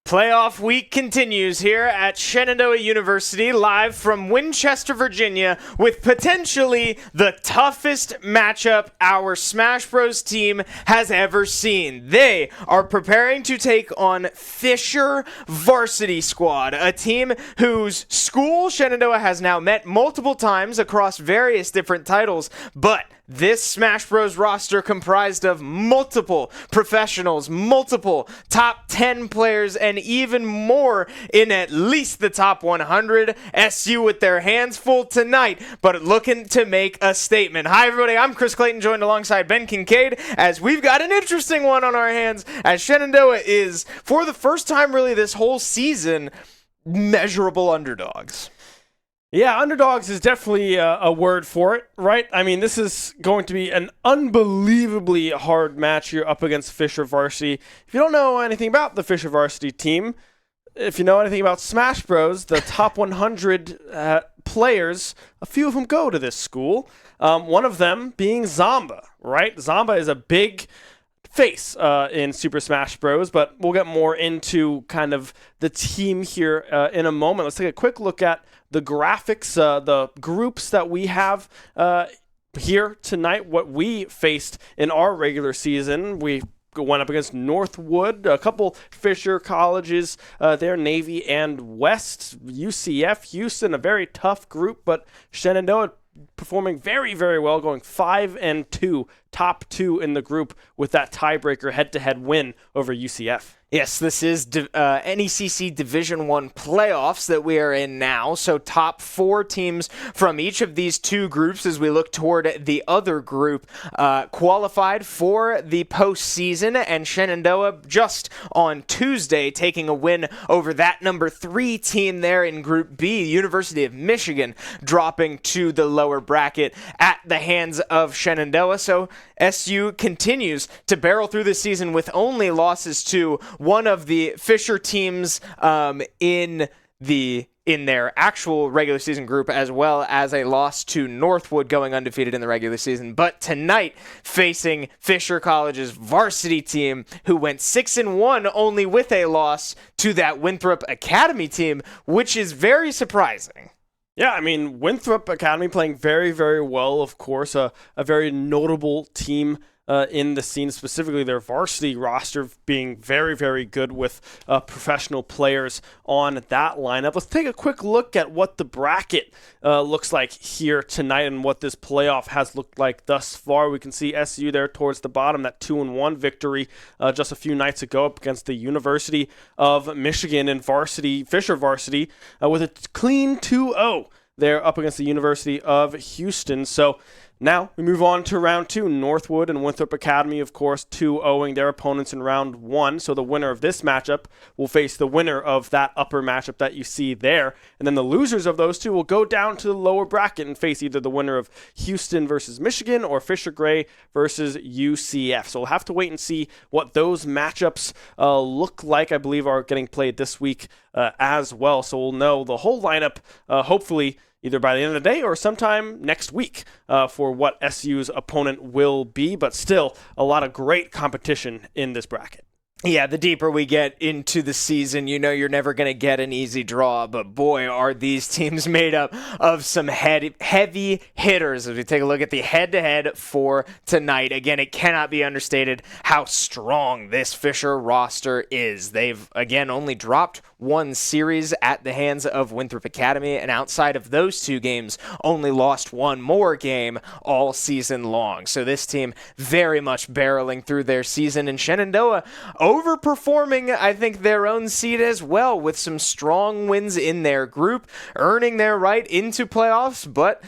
Playoff week continues here at Shenandoah University, live from Winchester, Virginia, with potentially the toughest matchup our Smash Bros. Team has ever seen. They are preparing to take on Fisher Varsity Squad, a team whose school Shenandoah has now met multiple times across various different titles, but this Smash Bros. Roster comprised of multiple professionals, multiple top 10 players, and even more in at least the top 100. SU with their hands full tonight, but looking to make a statement. Hi, everybody. I'm Chris Clayton, joined alongside Ben Kincaid, as we've got an interesting one on our hands, as Shenandoah is, for the first time really this whole season, measurable underdogs. Yeah, underdogs is definitely a word for it, right? I mean, this is going to be an unbelievably hard match here up against Fisher Varsity. If you don't know anything about the Fisher Varsity team, if you know anything about Smash Bros, the top 100 players, a few of them go to this school. One of them being Zamba, right? Zamba is a big face in Super Smash Bros, but we'll get more into kind of the team here in a moment. Let's take a quick look at the graphics, the groups that we have here tonight, what we faced in our regular season. We went up against Northwood, a couple Fisher colleges there, Navy and West, UCF, Houston, a very tough group, but Shenandoah performing very, very well, going 5-2, top 2 in the group with that tiebreaker head-to-head win over UCF. Yes, this is NECC Division I playoffs that we are in now, so top 4 teams from each of these two groups as we look toward the other group qualified for the postseason, and Shenandoah just on Tuesday taking a win over that number 3 team there in Group B, University of Michigan, dropping to the lower bracket at the hands of Shenandoah. So SU continues to barrel through the season with only losses to one of the Fisher teams in their actual regular season group, as well as a loss to Northwood going undefeated in the regular season. But tonight, facing Fisher College's varsity team, who went 6-1 only with a loss to that Winthrop Academy team, which is very surprising. Yeah, I mean, Winthrop Academy playing very, very well, of course, a very notable team in the scene, specifically their varsity roster being very, very good with professional players on that lineup. Let's take a quick look at what the bracket looks like here tonight and what this playoff has looked like thus far. We can see SU there towards the bottom, that 2-1 victory just a few nights ago up against the University of Michigan and Fisher Varsity with a clean 2-0 there up against the University of Houston. So now we move on to round 2. Northwood and Winthrop Academy, of course, 2-0ing their opponents in round 1. So the winner of this matchup will face the winner of that upper matchup that you see there. And then the losers of those two will go down to the lower bracket and face either the winner of Houston versus Michigan or Fisher Gray versus UCF. So we'll have to wait and see what those matchups look like. I believe are getting played this week as well. So we'll know the whole lineup, hopefully, either by the end of the day or sometime next week for what SU's opponent will be. But still, a lot of great competition in this bracket. Yeah, the deeper we get into the season, you know you're never going to get an easy draw, but boy, are these teams made up of some heavy hitters. As we take a look at the head-to-head for tonight, again, it cannot be understated how strong this Fisher roster is. They've, again, only dropped one series at the hands of Winthrop Academy, and outside of those 2 games, only lost one more game all season long. So this team very much barreling through their season, and Shenandoah overperforming, I think, their own seed as well, with some strong wins in their group, earning their right into playoffs, but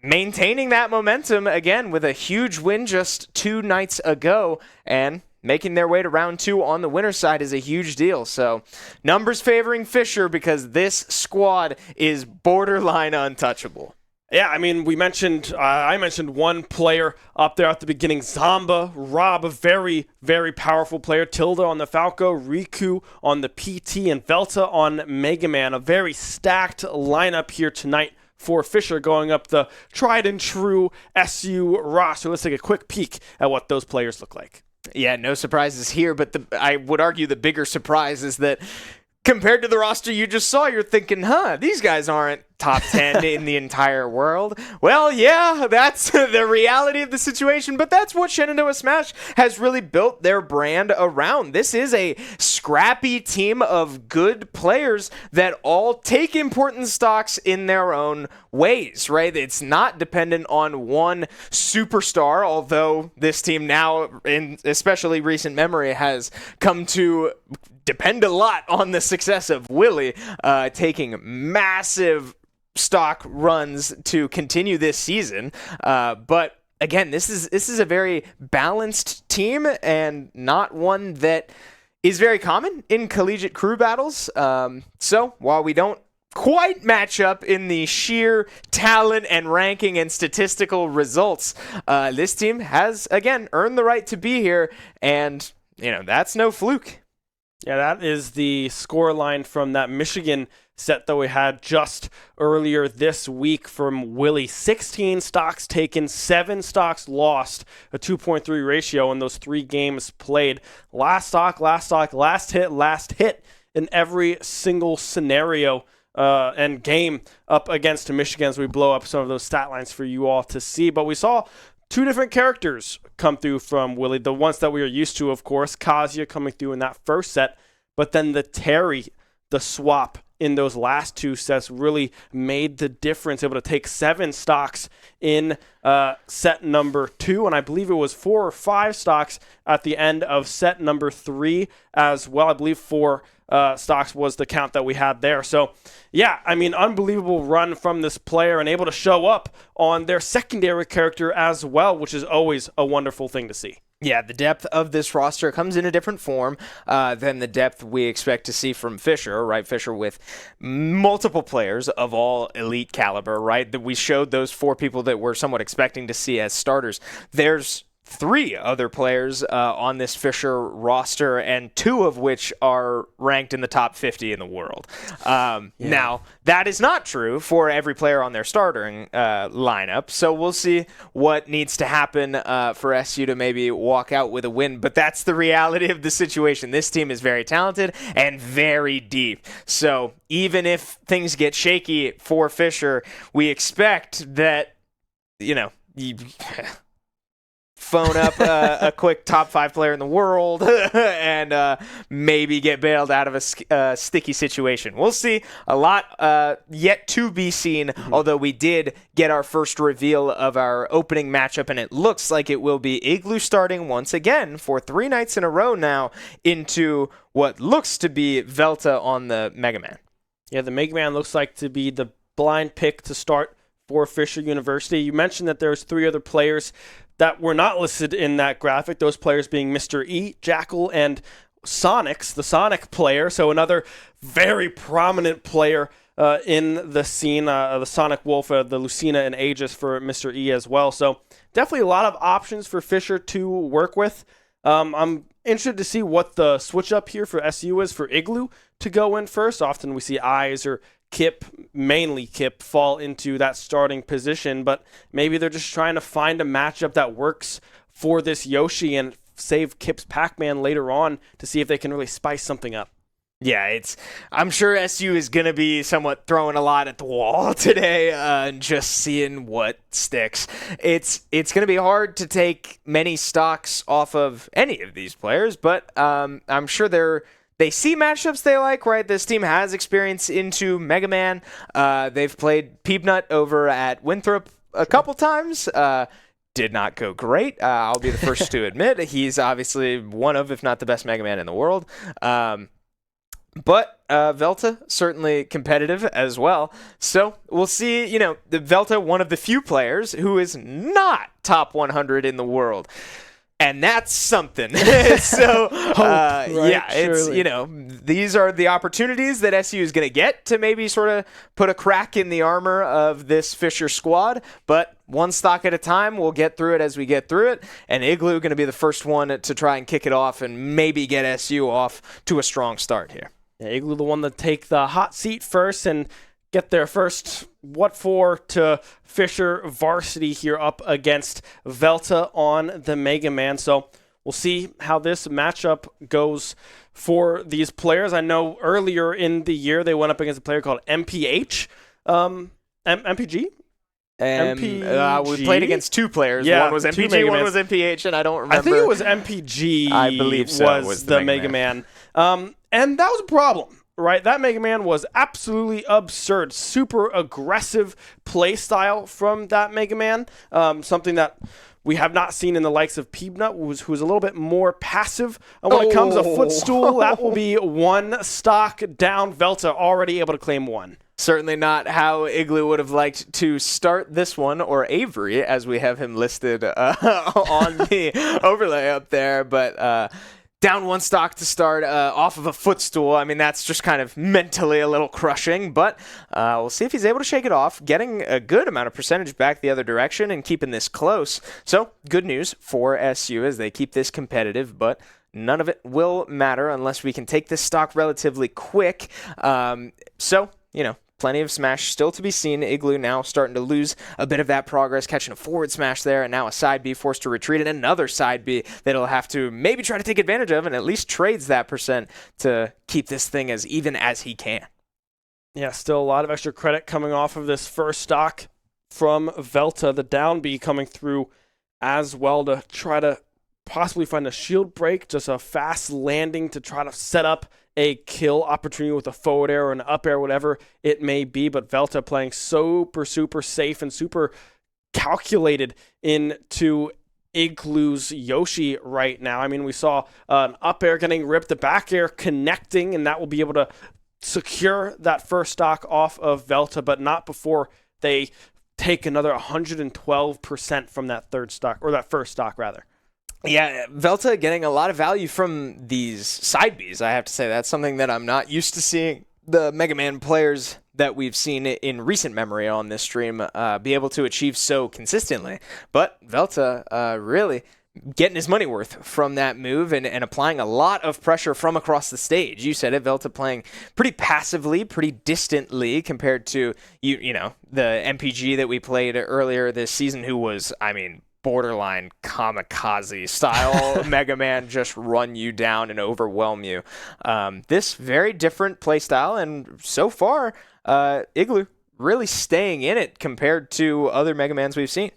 maintaining that momentum again with a huge win just 2 nights ago, and making their way to round 2 on the winner's side is a huge deal. So numbers favoring Fisher because this squad is borderline untouchable. Yeah, I mean, I mentioned one player up there at the beginning, Zamba, Rob, a very, very powerful player, Tilda on the Falco, Riku on the PT, and Velta on Mega Man. A very stacked lineup here tonight for Fisher going up the tried and true SU roster. Let's take a quick peek at what those players look like. Yeah, no surprises here, but I would argue the bigger surprise is that compared to the roster you just saw, you're thinking, these guys aren't top 10 in the entire world. Well, yeah, that's the reality of the situation, but that's what Shenandoah Smash has really built their brand around. This is a scrappy team of good players that all take important stocks in their own ways, right? It's not dependent on one superstar, although this team now, in especially recent memory, has come to depend a lot on the success of Willie, taking massive stock runs to continue this season. But again, this is a very balanced team and not one that is very common in collegiate crew battles. So while we don't quite match up in the sheer talent and ranking and statistical results, this team has, again, earned the right to be here, and that's no fluke. Yeah, that is the score line from that Michigan set that we had just earlier this week from Willie. 16 stocks taken, 7 stocks lost, a 2.3 ratio in those 3 games played. Last stock, last hit in every single scenario and game up against Michigan as we blow up some of those stat lines for you all to see. But we saw 2 different characters come through from Willie. The ones that we are used to, of course, Kazuya coming through in that first set, but then the Terry, the swap in those last 2 sets really made the difference, able to take 7 stocks in set number 2, and I believe it was 4 or 5 stocks at the end of set number 3 as well. I believe 4 stocks was the count that we had there. So, yeah, I mean, unbelievable run from this player and able to show up on their secondary character as well, which is always a wonderful thing to see. Yeah, the depth of this roster comes in a different form than the depth we expect to see from Fisher, right? Fisher with multiple players of all elite caliber, right? That we showed those 4 people that we're somewhat expecting to see as starters. There's 3 other players on this Fisher roster, and 2 of which are ranked in the top 50 in the world. Now, that is not true for every player on their starting lineup, so we'll see what needs to happen for SU to maybe walk out with a win, but that's the reality of the situation. This team is very talented and very deep, so even if things get shaky for Fisher, we expect that, phone up a quick top 5 player in the world and maybe get bailed out of a sticky situation. We'll see. A lot yet to be seen, although we did get our first reveal of our opening matchup, and it looks like it will be Igloo starting once again for 3 nights in a row now into what looks to be Velta on the Mega Man. Yeah, the Mega Man looks like to be the blind pick to start for Fisher University. You mentioned that there's 3 other players that were not listed in that graphic, those players being Mr. E, Jackal, and Sonics, the Sonic player, so another very prominent player in the scene, the Sonic Wolf, the Lucina and Aegis for Mr. E as well. So definitely a lot of options for Fisher to work with. I'm interested to see what the switch up here for SU is for Igloo to go in first. Often we see Eyes or Kip, mainly Kip, fall into that starting position, but maybe they're just trying to find a matchup that works for this Yoshi and save Kip's Pac-Man later on to see if they can really spice something up. Yeah, I'm sure SU is going to be somewhat throwing a lot at the wall today and just seeing what sticks. It's going to be hard to take many stocks off of any of these players, but I'm sure they see matchups they like, right? This team has experience into Mega Man. They've played Peanut over at Winthrop a couple times. Did not go great. I'll be the first to admit. He's obviously one of, if not the best Mega Man in the world. But Velta, certainly competitive as well. So we'll see, the Velta, one of the few players who is not top 100 in the world. And that's something. So, right? yeah, Surely. it's, these are the opportunities that SU is going to get to maybe sort of put a crack in the armor of this Fisher squad. But one stock at a time, we'll get through it as we get through it. And Igloo going to be the first one to try and kick it off and maybe get SU off to a strong start here. Yeah, Igloo the one to take the hot seat first and get their first what for to Fisher varsity here up against Velta on the Mega Man. So we'll see how this matchup goes for these players. I know earlier in the year they went up against a player called MPH. MPG? We played against two players. Yeah, one was MPG, one was MPH, and I don't remember. I think it was MPG. I believe so. Was the Mega Man. And that was a problem, right? That Mega Man was absolutely absurd. Super aggressive play style from that Mega Man. Something that we have not seen in the likes of Peanut, who's a little bit more passive. And when it comes to footstool, that will be one stock down. Velta already able to claim one. Certainly not how Igloo would have liked to start this one, or Avery, as we have him listed on the overlay up there. But down one stock to start off of a footstool. I mean, that's just kind of mentally a little crushing, but we'll see if he's able to shake it off, getting a good amount of percentage back the other direction and keeping this close. So good news for SU as they keep this competitive, but none of it will matter unless we can take this stock relatively quick. Plenty of smash still to be seen. Igloo now starting to lose a bit of that progress, catching a forward smash there, and now a side B forced to retreat, and another side B that he'll have to maybe try to take advantage of, and at least trades that percent to keep this thing as even as he can. Yeah, still a lot of extra credit coming off of this first stock from Velta. The down B coming through as well to try to possibly find a shield break, just a fast landing to try to set up a kill opportunity with a forward air or an up air, whatever it may be. But Velta playing super safe and super calculated into Igloo's Yoshi right now. I mean, we saw an up air getting ripped, the back air connecting, and that will be able to secure that first stock off of Velta, but not before they take another 112% from that third stock, or that first stock rather. Yeah, Velta getting a lot of value from these side Bs. I have to say that's something that I'm not used to seeing the Mega Man players that we've seen in recent memory on this stream be able to achieve so consistently. But Velta really getting his money worth from that move and applying a lot of pressure from across the stage. You said it, Velta playing pretty passively, pretty distantly compared to the MPG that we played earlier this season, who was, borderline kamikaze style Mega Man, just run you down and overwhelm you. This very different play style, and so far, Igloo really staying in it compared to other Mega Mans we've seen.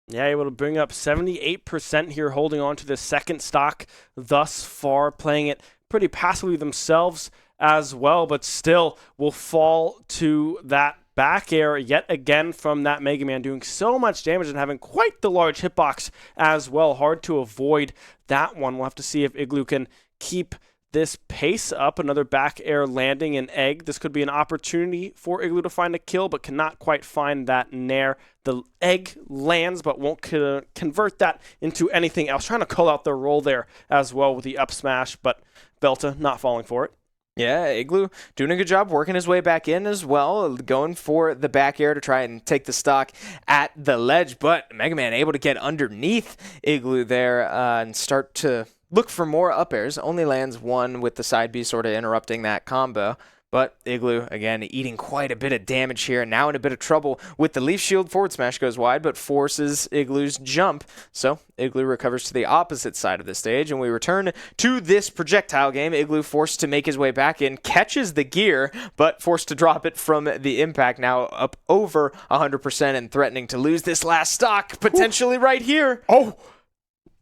Yeah, able to bring up 78% here, holding on to the second stock thus far, playing it pretty passively themselves as well, but still will fall to that back air yet again from that Mega Man, doing so much damage and having quite the large hitbox as well. Hard to avoid that one. We'll have to see if Igloo can keep this pace up. Another back air landing and egg. This could be an opportunity for Igloo to find a kill, but cannot quite find that nair. The egg lands, but won't convert that into anything else. Trying to call out the roll there as well with the up smash, but Velta not falling for it. Yeah, Igloo doing a good job working his way back in as well, going for the back air to try and take the stock at the ledge, but Mega Man able to get underneath Igloo there and start to look for more up airs. Only lands one with the side B sort of interrupting that combo. But Igloo, again, eating quite a bit of damage here. Now in a bit of trouble with the Leaf Shield. Forward smash goes wide, but forces Igloo's jump. So Igloo recovers to the opposite side of the stage, and we return to this projectile game. Igloo forced to make his way back in, catches the gear, but forced to drop it from the impact. Now up over 100% and threatening to lose this last stock, potentially right here. Oh,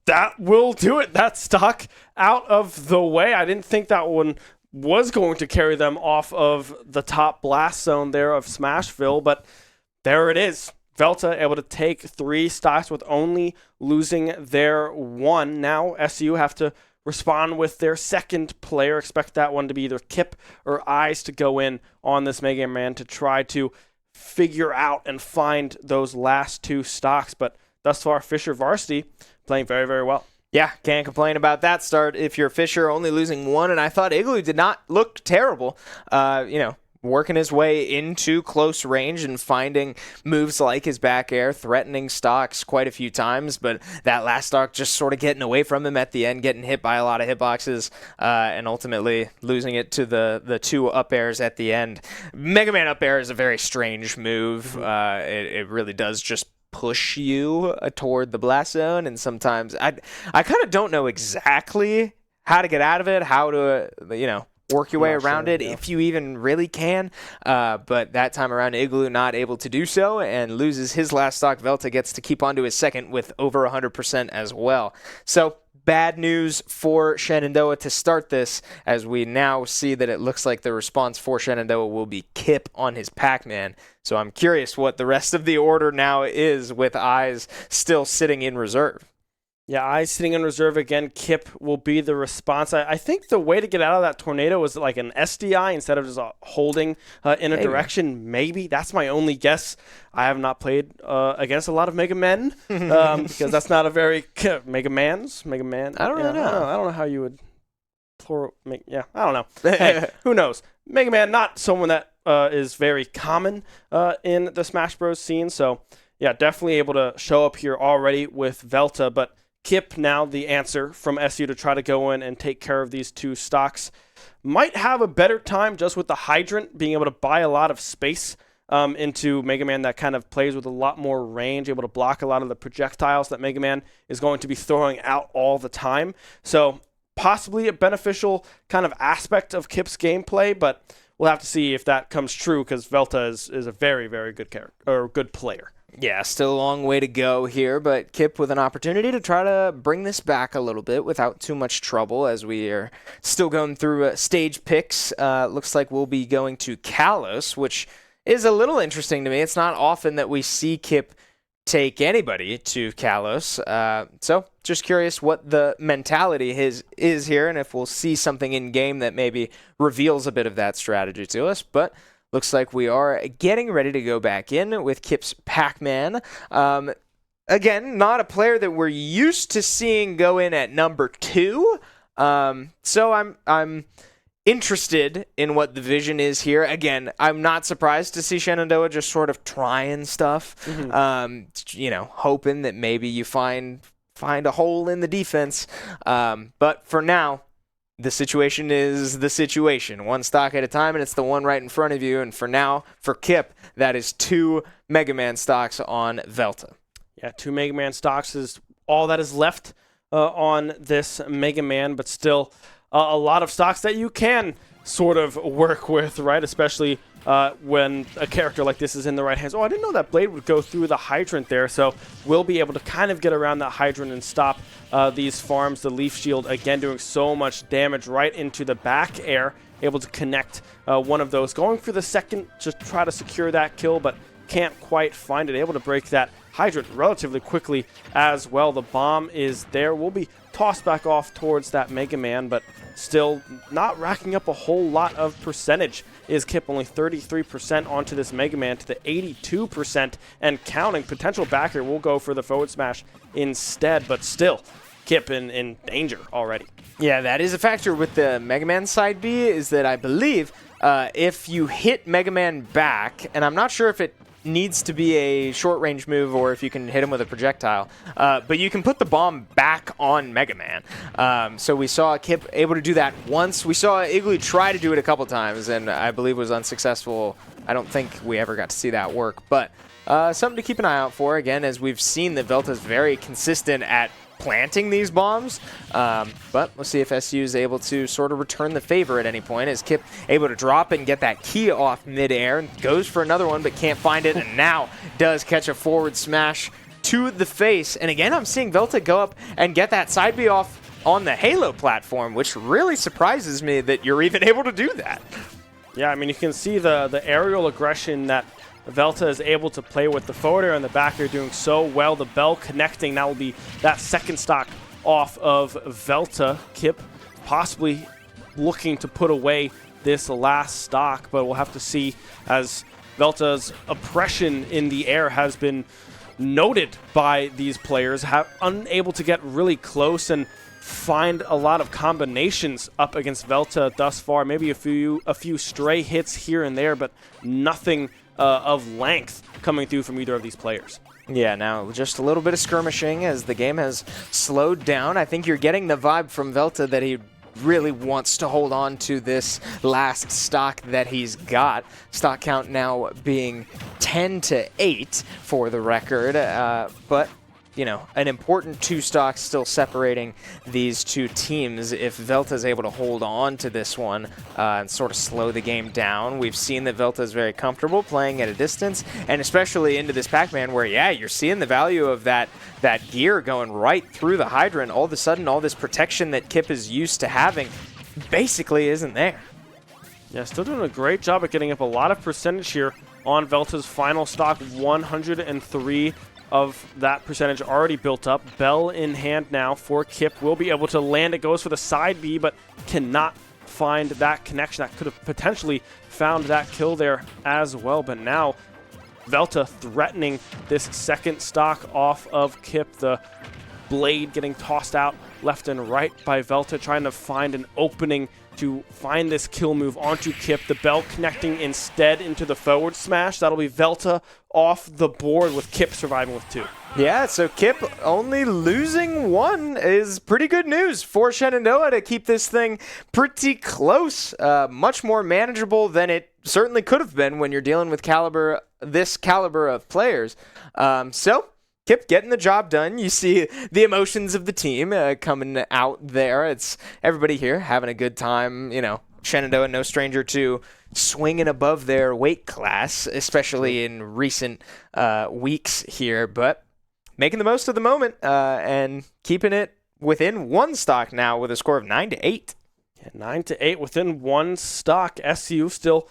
that will do it. That stock out of the way. I didn't think that one was going to carry them off of the top blast zone there of Smashville, but there it is. Velta able to take 3 stocks with only losing their 1. Now SU have to respond with their second player. Expect that one to be either Kip or Eyes to go in on this Mega Man to try to figure out and find those last 2 stocks. But thus far, Fisher Varsity playing very, very well. Yeah, can't complain about that start if you're Fisher, only losing 1, and I thought Igloo did not look terrible. Working his way into close range and finding moves like his back air, threatening stocks quite a few times, but that last stock just sort of getting away from him at the end, getting hit by a lot of hitboxes, and ultimately losing it to the 2 up airs at the end. Mega Man up air is a very strange move. It really does just push you toward the blast zone, and sometimes I kind of don't know exactly how to get out of it, how to, work your way around it, if you even really can. But that time around, Igloo not able to do so and loses his last stock. Velta gets to keep on to his second with over 100% as well. So bad news for Shenandoah to start this, as we now see that it looks like the response for Shenandoah will be Kip on his Pac-Man. So I'm curious what the rest of the order now is, with Eyes still sitting in reserve. Yeah, Eyes sitting in reserve again. Kip will be the response. I think the way to get out of that tornado was like an SDI instead of just holding in a direction. Maybe. That's my only guess. I have not played against a lot of Mega Men because that's not a very Mega Man. I don't really know. I don't know how you would plural. I don't know. Hey, who knows? Mega Man, not someone that is very common in the Smash Bros. Scene. So yeah, definitely able to show up here already with Velta, but Kip now the answer from SU to try to go in and take care of these two stocks. Might have a better time just with the Hydrant, being able to buy a lot of space into Mega Man that kind of plays with a lot more range, able to block a lot of the projectiles that Mega Man is going to be throwing out all the time. So possibly a beneficial kind of aspect of Kip's gameplay, but we'll have to see if that comes true, because Velta is a very, very good character, or good player. Yeah, still a long way to go here, but Kip with an opportunity to try to bring this back a little bit without too much trouble, as we are still going through stage picks. Looks like we'll be going to Kalos, which is a little interesting to me. It's not often that we see Kip take anybody to Kalos. So just curious what the mentality is here, and if we'll see something in game that maybe reveals a bit of that strategy to us. But looks like we are getting ready to go back in with Kip's Pac-Man. Again, not a player that we're used to seeing go in at number 2. So I'm interested in what the vision is here. Again, I'm not surprised to see Shenandoah just sort of trying stuff, hoping that maybe you find a hole in the defense. But for now, the situation is the situation. One stock at a time, and it's the one right in front of you. And for now, for Kip, that is 2 Mega Man stocks on Velta. Yeah, 2 Mega Man stocks is all that is left on this Mega Man, but still a lot of stocks that you can sort of work with, right? Especially when a character like this is in the right hands. Oh, I didn't know that blade would go through the Hydrant there, so we'll be able to kind of get around that Hydrant and stop these farms. The Leaf Shield, again, doing so much damage right into the back air, able to connect one of those. Going for the second, just try to secure that kill, but can't quite find it. Able to break that Hydrant relatively quickly as well. The bomb is there. We'll be tossed back off towards that Mega Man, but still not racking up a whole lot of percentage. Is Kip only 33% onto this Mega Man to the 82% and counting. Potential backer will go for the forward smash instead, but still Kip in danger already. Yeah, that is a factor with the Mega Man side B, is that I believe if you hit Mega Man back, and I'm not sure if it needs to be a short-range move or if you can hit him with a projectile, but you can put the bomb back on Mega Man. So we saw Kip able to do that once. We saw Igloo try to do it a couple times, and I believe was unsuccessful. I don't think we ever got to see that work, but something to keep an eye out for. Again, as we've seen that Velta's very consistent at planting these bombs, but we'll see if SU is able to sort of return the favor at any point, as Kip able to drop and get that key off midair and goes for another one but can't find it, and now does catch a forward smash to the face. And again, I'm seeing Velta go up and get that side B off on the Halo platform, which really surprises me that you're even able to do that. Yeah, I mean, you can see the aerial aggression that Velta is able to play with. The forward air and the back air doing so well. The bell connecting. That will be that second stock off of Velta. Kip possibly looking to put away this last stock, but we'll have to see, as Velta's oppression in the air has been noted by these players, unable to get really close and find a lot of combinations up against Velta thus far. Maybe a few stray hits here and there, but nothing of length coming through from either of these players. Yeah, now just a little bit of skirmishing as the game has slowed down. I think you're getting the vibe from Velta that he really wants to hold on to this last stock that he's got. Stock count now being 10-8 for the record, but you know, an important 2 stocks still separating these 2 teams. If Velta is able to hold on to this one and sort of slow the game down, we've seen that Velta is very comfortable playing at a distance, and especially into this Pac-Man where, yeah, you're seeing the value of that gear going right through the hydrant. All of a sudden, all this protection that Kip is used to having basically isn't there. Yeah, still doing a great job at getting up a lot of percentage here on Velta's final stock, 103 of that percentage already built up. Bell in hand now for Kip. Will be able to land. It goes for the side B, but cannot find that connection. That could have potentially found that kill there as well. But now Velta threatening this second stock off of Kip. The blade getting tossed out left and right by Velta, trying to find an opening to find this kill move onto Kip. The Bell connecting instead into the forward smash. That'll be Velta off the board with Kip surviving with 2. Yeah, so Kip only losing 1 is pretty good news for Shenandoah to keep this thing pretty close. Much more manageable than it certainly could have been when you're dealing with this caliber of players. So Kip getting the job done. You see the emotions of the team coming out there. It's everybody here having a good time. You know, Shenandoah, no stranger to swinging above their weight class, especially in recent weeks here. But making the most of the moment and keeping it within 1 stock now with a score of 9-8. Yeah, 9-8 within 1 stock. SCU still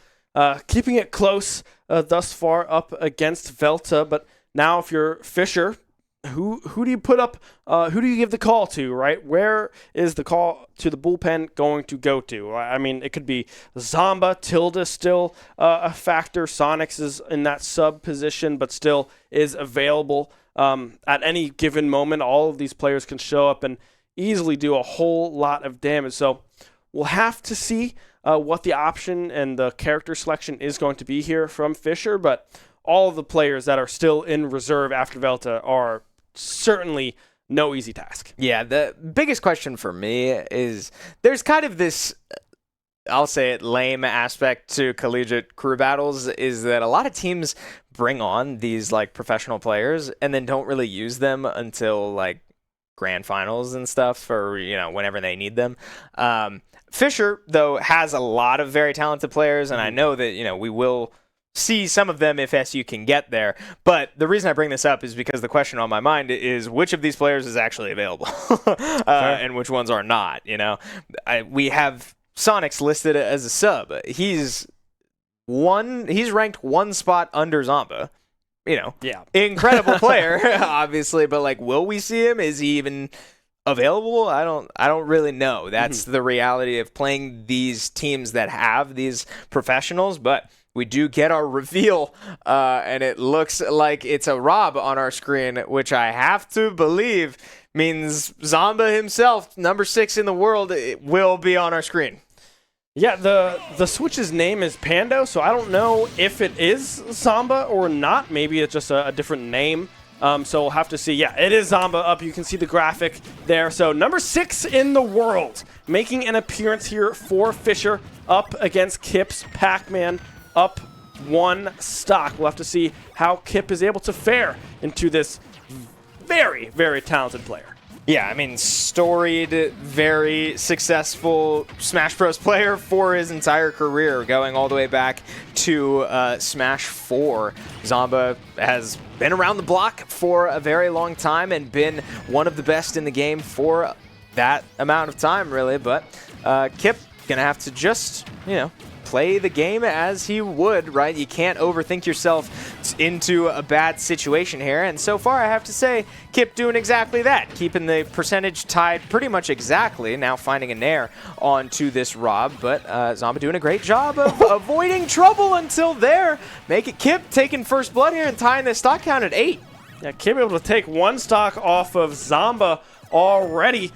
keeping it close thus far up against Velta, but now, if you're Fisher, who do you put up? Who do you give the call to? Right? Where is the call to the bullpen going to go to? I mean, it could be Zomba, Tilda still a factor. Sonics is in that sub position, but still is available at any given moment. All of these players can show up and easily do a whole lot of damage. So we'll have to see what the option and the character selection is going to be here from Fisher, but all of the players that are still in reserve after Velta are certainly no easy task. Yeah, the biggest question for me is there's kind of this, I'll say it, lame aspect to collegiate crew battles, is that a lot of teams bring on these like professional players and then don't really use them until like grand finals and stuff, or you know, whenever they need them. Fisher, though, has a lot of very talented players, and I know that, you know, we will see some of them if SU can get there. But the reason I bring this up is because the question on my mind is which of these players is actually available and which ones are not. You know, we have Sonics listed as a sub. He's ranked 1 spot under Zomba. You know, yeah, incredible player, obviously. But like, will we see him? Is he even available? I don't really know. That's the reality of playing these teams that have these professionals, but we do get our reveal, and it looks like it's a Rob on our screen, which I have to believe means Zomba himself, number 6 in the world, will be on our screen. Yeah, the Switch's name is Pando, so I don't know if it is Zomba or not. Maybe it's just a different name. So we'll have to see. Yeah, it is Zomba up. You can see the graphic there. So number 6 in the world, making an appearance here for Fisher, up against Kip's Pac-Man. Up 1 stock. We'll have to see how Kip is able to fare into this very, very talented player. Yeah, I mean, storied, very successful Smash Bros. Player for his entire career, going all the way back to Smash 4. Zomba has been around the block for a very long time and been one of the best in the game for that amount of time, really. But Kip gonna have to just, you know, play the game as he would, right? You can't overthink yourself into a bad situation here. And so far, I have to say, Kip doing exactly that, keeping the percentage tied pretty much exactly. Now finding a nair onto this Rob, but Zomba doing a great job of avoiding trouble until there. Make it Kip taking first blood here and tying the stock count at 8. Yeah, Kip able to take 1 stock off of Zomba already.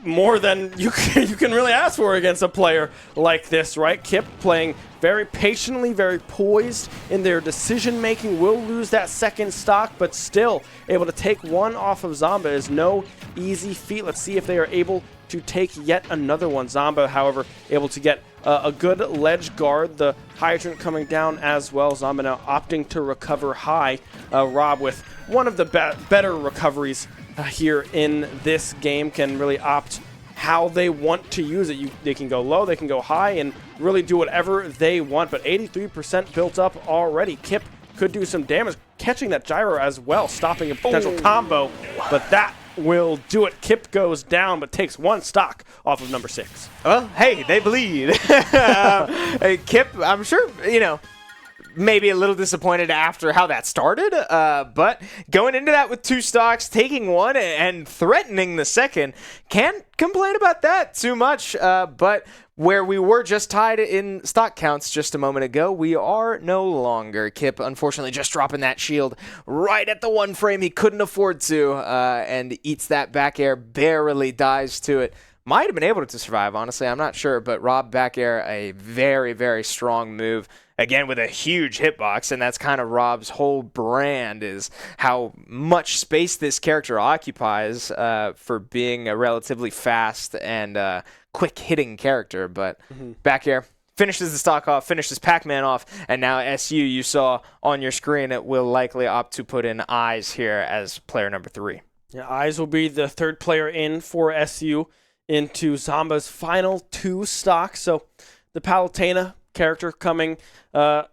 more than you can really ask for against a player like this, right? Kip playing very patiently, very poised in their decision making, will lose that second stock, but still able to take one off of Zomba is no easy feat. Let's see if they are able to take yet another one. Zomba, however, able to get a good ledge guard. The hydrant coming down as well. Zomba now opting to recover high. Rob with one of the better recoveries here in this game, can really opt how they want to use it. They can go low, they can go high, and really do whatever they want. But 83% built up already. Kip could do some damage, catching that gyro as well, stopping a potential combo, but that will do it. Kip goes down, but takes one stock off of number 6. Well, hey, they bleed. Hey, Kip, I'm sure, maybe a little disappointed after how that started, but going into that with 2 stocks, taking one and threatening the second, can't complain about that too much, but where we were just tied in stock counts just a moment ago, we are no longer. Kip, unfortunately, just dropping that shield right at the one frame he couldn't afford to, and eats that back air, barely dies to it. Might have been able to survive, honestly, I'm not sure, but Rob back air, a very, very strong move. Again, with a huge hitbox, and that's kind of Rob's whole brand, is how much space this character occupies for being a relatively fast and quick-hitting character. But back air finishes the stock off, finishes Pac-Man off, and now SU, you saw on your screen, it will likely opt to put in Eyes here as player number 3. Yeah, Eyes will be the third player in for SU into Zomba's final 2 stocks. So the Palutena character coming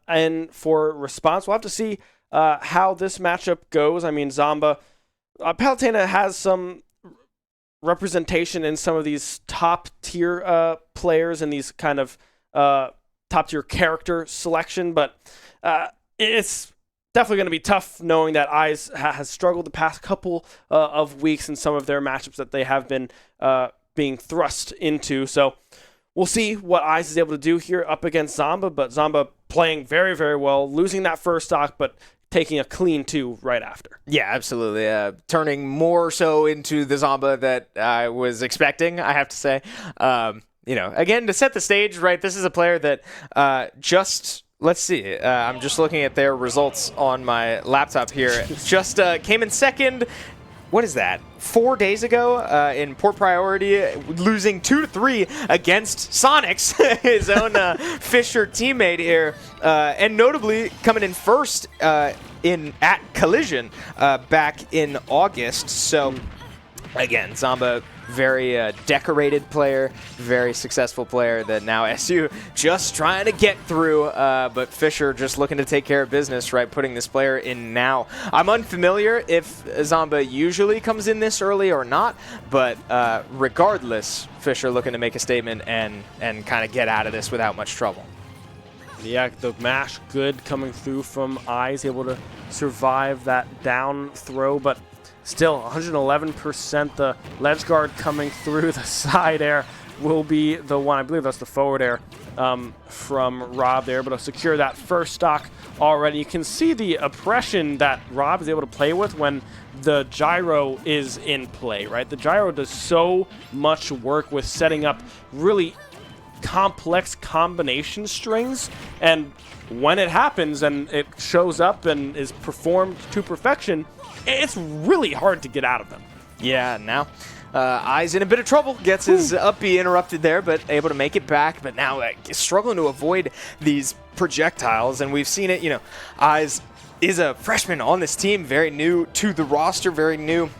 in for response. We'll have to see how this matchup goes. I mean, Zomba, Palutena has some representation in some of these top tier players and these kind of top tier character selection, but it's definitely going to be tough knowing that Eyes has struggled the past couple of weeks in some of their matchups that they have been being thrust into. So we'll see what Eyes is able to do here up against Zomba, but Zomba playing very, very well, losing that first stock, but taking a clean 2 right after. Yeah, absolutely. Turning more so into the Zomba that I was expecting, I have to say. Again, to set the stage, right, this is a player that let's see. I'm just looking at their results on my laptop here. Just came in second. What is that? 4 days ago in Port Priority, losing 2-3 against Sonics, his own Fisher teammate here, and notably coming in first at Collision back in August. So again, Zomba, very decorated player, very successful player that now SU just trying to get through, but Fisher just looking to take care of business, right, putting this player in now. I'm unfamiliar if Zomba usually comes in this early or not, but regardless, Fisher looking to make a statement and kind of get out of this without much trouble. Yeah, the mash good coming through from Eyes, able to survive that down throw, but still, 111%. The ledge guard coming through the side air will be the one. I believe that's the forward air from Rob there, but to secure that first stock already. You can see the oppression that Rob is able to play with when the gyro is in play, right? The gyro does so much work with setting up really complex combination strings, and when it happens and it shows up and is performed to perfection, it's really hard to get out of them. Yeah, now Eyes in a bit of trouble. Gets his uppie interrupted there, but able to make it back. But now struggling to avoid these projectiles. And we've seen it, Eyes is a freshman on this team, very new to the roster, very new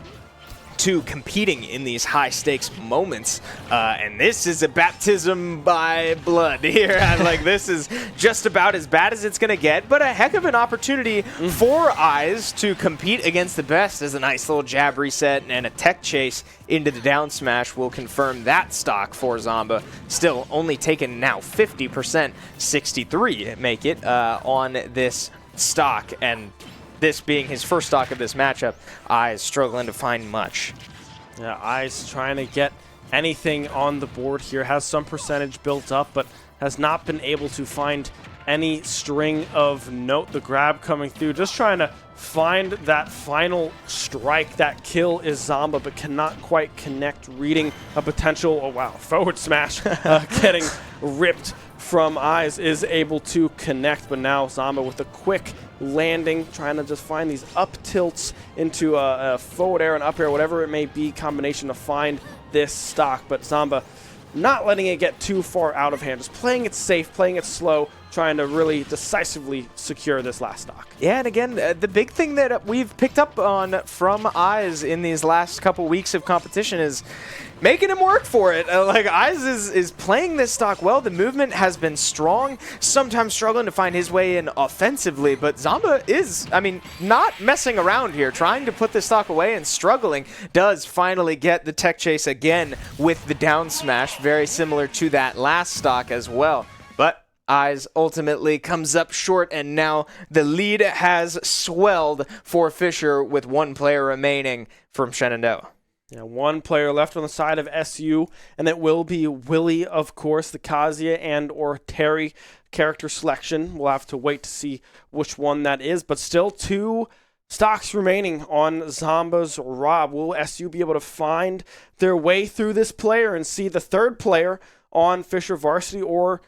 to competing in these high-stakes moments, and this is a baptism by blood here. This is just about as bad as it's going to get, but a heck of an opportunity for Eyes to compete against the best, as a nice little jab reset and a tech chase into the down smash will confirm that stock for Zomba. Still only taken now 50%, 63 make it on this stock, and this being his first stock of this matchup, Eyes struggling to find much. Yeah, Eyes trying to get anything on the board here. Has some percentage built up, but has not been able to find any string of note. The grab coming through, just trying to find that final strike. That kill is Zomba, but cannot quite connect, reading a potential, oh wow, forward smash getting ripped from Eyes, is able to connect, but now Zomba with a quick landing, trying to just find these up tilts into a forward air and up air, whatever it may be, combination to find this stock. But Zomba not letting it get too far out of hand, just playing it safe, playing it slow, trying to really decisively secure this last stock. Yeah, and again, the big thing that we've picked up on from Eyes in these last couple weeks of competition is making him work for it. Like, Eyes is playing this stock well. The movement has been strong, sometimes struggling to find his way in offensively, but Zomba is, I mean, not messing around here, trying to put this stock away and struggling. Does finally get the tech chase again with the down smash, very similar to that last stock as well. But Eyes ultimately comes up short, and now the lead has swelled for Fisher with one player remaining from Shenandoah. Yeah, one player left on the side of SU, and it will be Willie, of course, the Kazuya and or Terry character selection. We'll have to wait to see which one that is, but still 2 stocks remaining on Zomba's Rob. Will SU be able to find their way through this player and see the third player on Fisher Varsity, or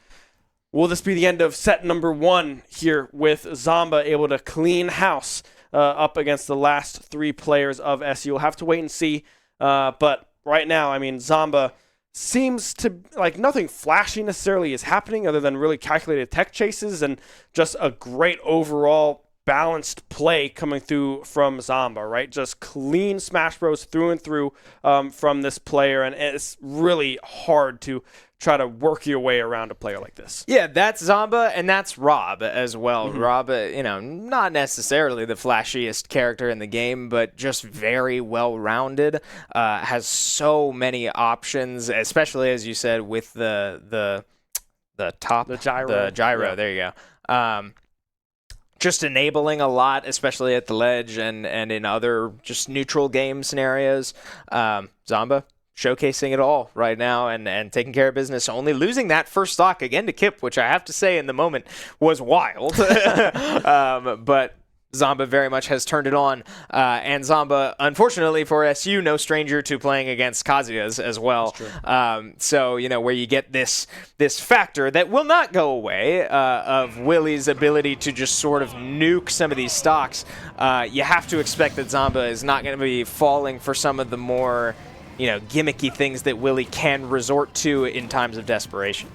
will this be the end of set number 1 here with Zomba able to clean house up against the last 3 players of SU? We'll have to wait and see. But right now, I mean, Zomba seems to, like, nothing flashy necessarily is happening other than really calculated tech chases and just a great overall balanced play coming through from Zomba, right? Just clean Smash Bros through and through from this player, and it's really hard to try to work your way around a player like this. Yeah, that's Zomba, and that's Rob as well. Rob, you know, not necessarily the flashiest character in the game, but just very well-rounded. Has so many options, especially, as you said, with the top, the gyro. Yeah. There you go. Just enabling a lot, especially at the ledge and in other just neutral game scenarios. Zomba showcasing it all right now and taking care of business, only losing that first stock again to Kip, which I have to say in the moment was wild. But Zomba very much has turned it on, and Zomba, unfortunately for SU, no stranger to playing against Kazuyas as well. So, you know, where you get this factor that will not go away of Willie's ability to just sort of nuke some of these stocks, you have to expect that Zomba is not going to be falling for some of the more, you know, gimmicky things that Willie can resort to in times of desperation.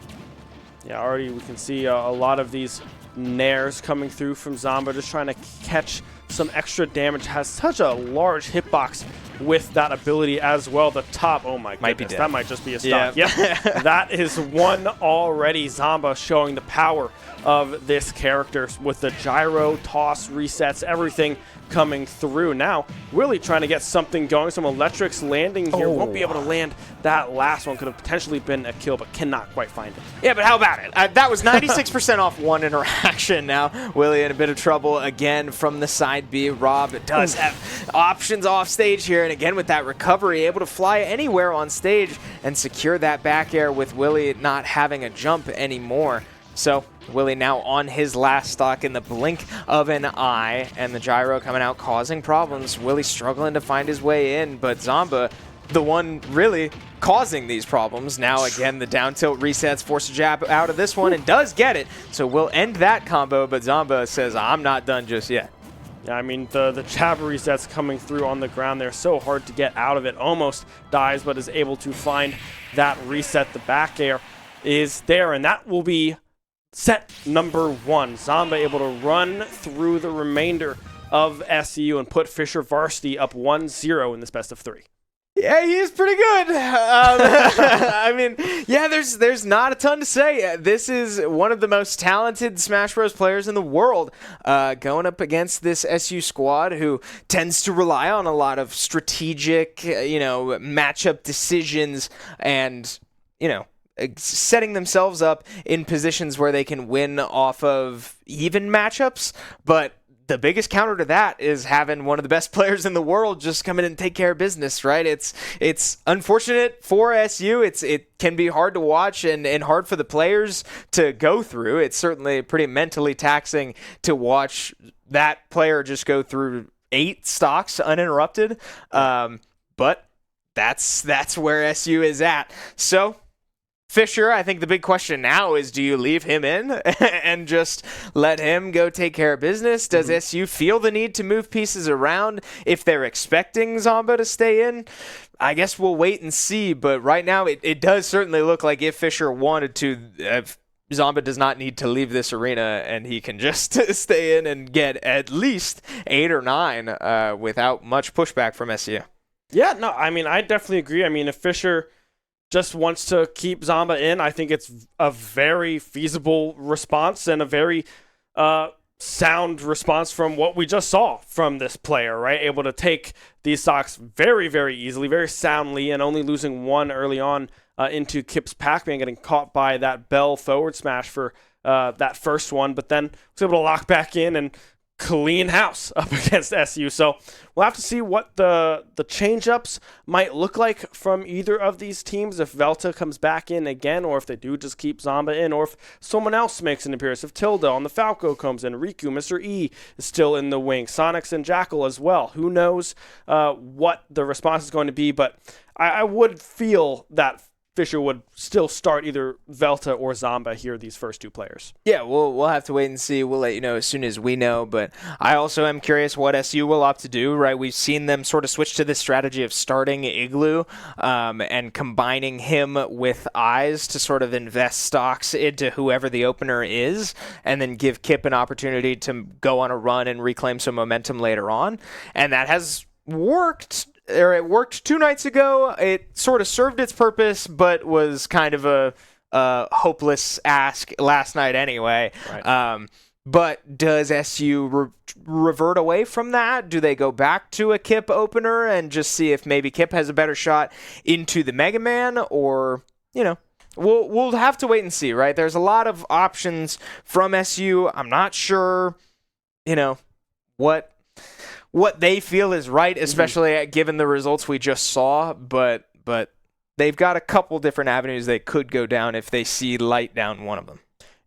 Yeah, already we can see a lot of these nairs coming through from Zomba, just trying to catch some extra damage. Has such a large hitbox with that ability as well. The top, oh my goodness, that might just be a stock. Yeah. Yep, that is one already. Zomba showing the power of this character with the gyro, toss, resets, everything coming through. Now, really trying to get something going. Some electrics landing here. Won't be able to land that last one. Could have potentially been a kill, but cannot quite find it. Yeah, but how about it? That was 96% off one interaction. Now, Willie in a bit of trouble again from the side B. Rob does have options off stage here, and again with that recovery, able to fly anywhere on stage and secure that back air with Willie not having a jump anymore. So Willie now on his last stock in the blink of an eye, and the gyro coming out causing problems. Willie struggling to find his way in, but Zomba, the one really causing these problems. Now again, the down tilt resets, force a jab out of this one, and does get it. So we'll end that combo, but Zomba says, I'm not done just yet. Yeah, I mean, the jab resets coming through on the ground. They're so hard to get out of it. Almost dies, but is able to find that reset. The back air is there, and that will be set number 1. Zomba able to run through the remainder of SEU and put Fisher Varsity up 1-0 in this best of 3. Yeah, he is pretty good. I mean, yeah, there's not a ton to say. This is one of the most talented Smash Bros. Players in the world going up against this SU squad who tends to rely on a lot of strategic, you know, matchup decisions and, you know, setting themselves up in positions where they can win off of even matchups, but the biggest counter to that is having one of the best players in the world just come in and take care of business, right? It's unfortunate for SU. It can be hard to watch and hard for the players to go through. It's certainly pretty mentally taxing to watch that player just go through 8 stocks uninterrupted. But that's where SU is at. So Fisher, I think the big question now is, do you leave him in and just let him go take care of business? Does SU feel the need to move pieces around if they're expecting Zomba to stay in? I guess we'll wait and see, but right now it does certainly look like if Fisher wanted to, Zomba does not need to leave this arena and he can just stay in and get at least 8 or 9 without much pushback from SU. Yeah, no, I mean, I definitely agree. I mean, if Fisher just wants to keep Zomba in, I think it's a very feasible response and a very sound response from what we just saw from this player, right? Able to take these stocks very, very easily, very soundly, and only losing 1 early on into Kip's Pac-Man, getting caught by that Bell forward smash for that first one, but then was able to lock back in and clean house up against SU. So we'll have to see what the change-ups might look like from either of these teams, if Velta comes back in again, or if they do just keep Zomba in, or if someone else makes an appearance. If Tilda on the Falco comes in, Riku, Mr. E is still in the wing, Sonics and Jackal as well. Who knows what the response is going to be, but I would feel that Fisher would still start either Velta or Zomba here, these first 2 players. Yeah, we'll have to wait and see. We'll let you know as soon as we know, but I also am curious what SU will opt to do, right? We've seen them sort of switch to this strategy of starting Igloo and combining him with Eyes to sort of invest stocks into whoever the opener is, and then give Kip an opportunity to go on a run and reclaim some momentum later on. And that has worked. It worked 2 nights ago. It sort of served its purpose, but was kind of a hopeless ask last night anyway. Right. But does SU revert away from that? Do they go back to a Kip opener and just see if maybe Kip has a better shot into the Mega Man? Or, we'll have to wait and see, right? There's a lot of options from SU. I'm not sure, what they feel is right, especially given the results we just saw, but they've got a couple different avenues they could go down if they see light down one of them.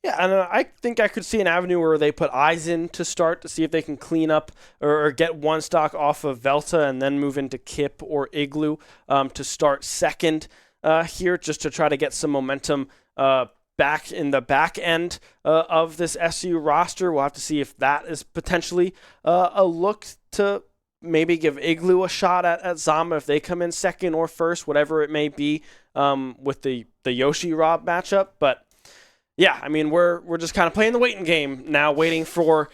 Yeah, and I think I could see an avenue where they put Eyes in to start to see if they can clean up or get 1 stock off of Velta and then move into Kip or Igloo to start second here, just to try to get some momentum back in the back end of this SU roster. We'll have to see if that is potentially a look to maybe give Igloo a shot at Zomba if they come in second or first, whatever it may be, with the Yoshi Rob matchup. But yeah, I mean, we're just kind of playing the waiting game now, waiting for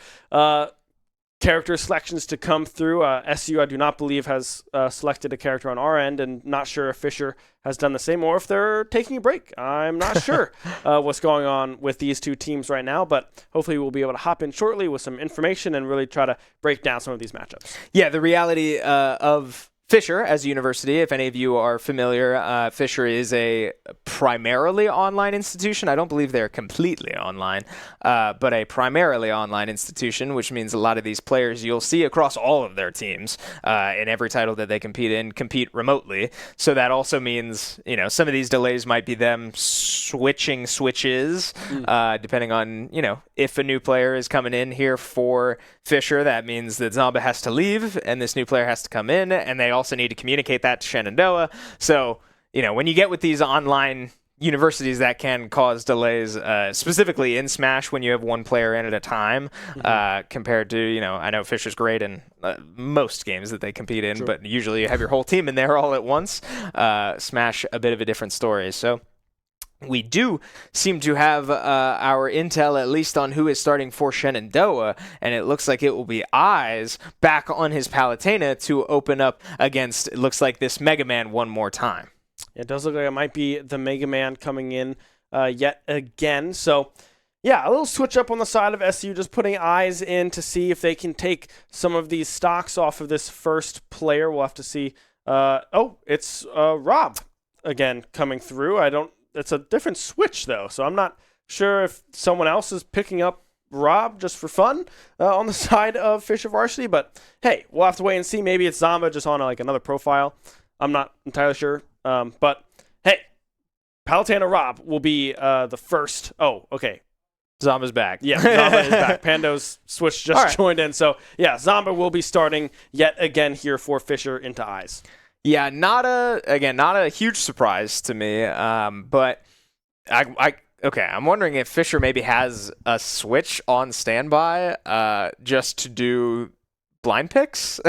character selections to come through. SU, I do not believe, has selected a character on our end, and not sure if Fisher has done the same or if they're taking a break. I'm not sure what's going on with these 2 teams right now, but hopefully we'll be able to hop in shortly with some information and really try to break down some of these matchups. Yeah, the reality of Fisher as a university, if any of you are familiar, Fisher is a primarily online institution. I don't believe they're completely online, but a primarily online institution, which means a lot of these players you'll see across all of their teams in every title that they compete in, compete remotely. So that also means, some of these delays might be them switching switches, depending on, if a new player is coming in here for Fisher, that means that Zomba has to leave and this new player has to come in, and they also need to communicate that to Shenandoah. So, when you get with these online universities, that can cause delays, specifically in Smash when you have 1 player in at a time, compared to, I know Fisher's great in most games that they compete in, but usually you have your whole team in there all at once. Smash, a bit of a different story. So we do seem to have our intel, at least on who is starting for Shenandoah, and it looks like it will be Eyes back on his Palutena to open up against, it looks like, this Mega Man one more time. It does look like it might be the Mega Man coming in yet again. So, yeah, a little switch up on the side of SU, just putting Eyes in to see if they can take some of these stocks off of this first player. We'll have to see. It's Rob again coming through. It's a different switch, though, so I'm not sure if someone else is picking up Rob just for fun on the side of Fisher Varsity. But hey, we'll have to wait and see. Maybe it's Zamba just on another profile. I'm not entirely sure. But hey, Palutena Rob will be the first. Oh, okay. Zamba's back. Yeah, Zamba is back. Pando's switch just joined in. So, yeah, Zamba will be starting yet again here for Fisher into Eyes. Yeah, not a huge surprise to me. But I'm wondering if Fisher maybe has a switch on standby just to do blind picks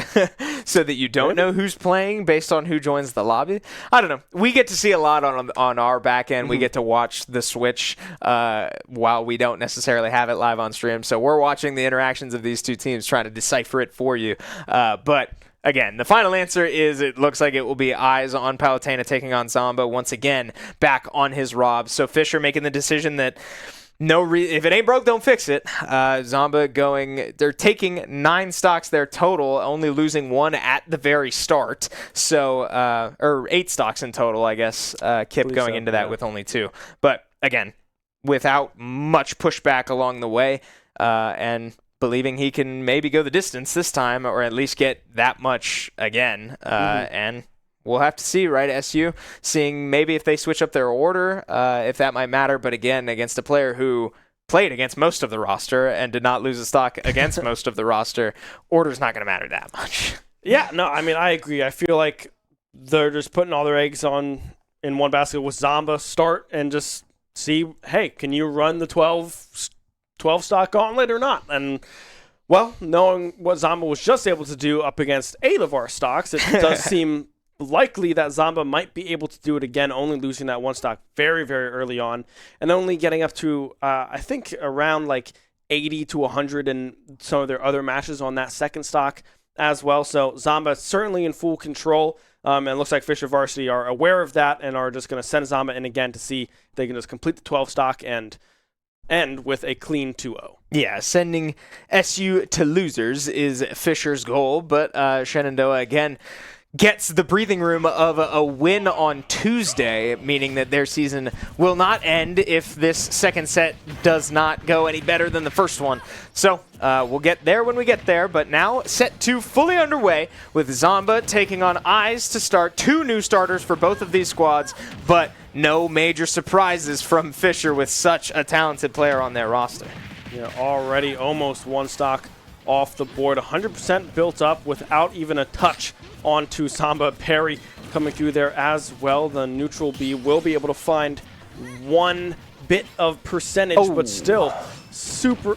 so that you don't know who's playing based on who joins the lobby. I don't know. We get to see a lot on our back end. We get to watch the switch while we don't necessarily have it live on stream. So we're watching the interactions of these two teams, trying to decipher it for you. But again, the final answer is it looks like it will be Eyes on Palutena taking on Zamba once again back on his Rob. So Fisher making the decision that if it ain't broke, don't fix it. Zamba they're taking 9 stocks there total, only losing 1 at the very start. So, or 8 stocks in total, I guess. Kip going into that with only 2. But again, without much pushback along the way, and believing he can maybe go the distance this time, or at least get that much again. And we'll have to see, right, SU, seeing maybe if they switch up their order, if that might matter. But again, against a player who played against most of the roster and did not lose a stock against most of the roster, order's not going to matter that much. Yeah, no, I mean, I agree. I feel like they're just putting all their eggs in one basket with Zamba start and just see, hey, can you run the 12 stock gauntlet or not? And well, knowing what Zamba was just able to do up against 8 of our stocks, it does seem likely that Zamba might be able to do it again, only losing that 1 stock very, very early on, and only getting up to, I think, around like 80 to 100 in some of their other matches on that second stock as well. So Zamba certainly in full control, and looks like Fisher Varsity are aware of that and are just going to send Zamba in again to see if they can just complete the 12 stock and end with a clean 2-0. Yeah, sending SU to losers is Fisher's goal, but Shenandoah again gets the breathing room of a win on Tuesday, meaning that their season will not end if this second set does not go any better than the first one. So we'll get there when we get there, but now set 2 fully underway with Zamba taking on Eyes to start. 2 new starters for both of these squads, but no major surprises from Fisher with such a talented player on their roster. Yeah, already almost 1 stock off the board, 100% built up without even a touch onto Zamba. Perry coming through there as well. The neutral B will be able to find 1 bit of percentage, but still super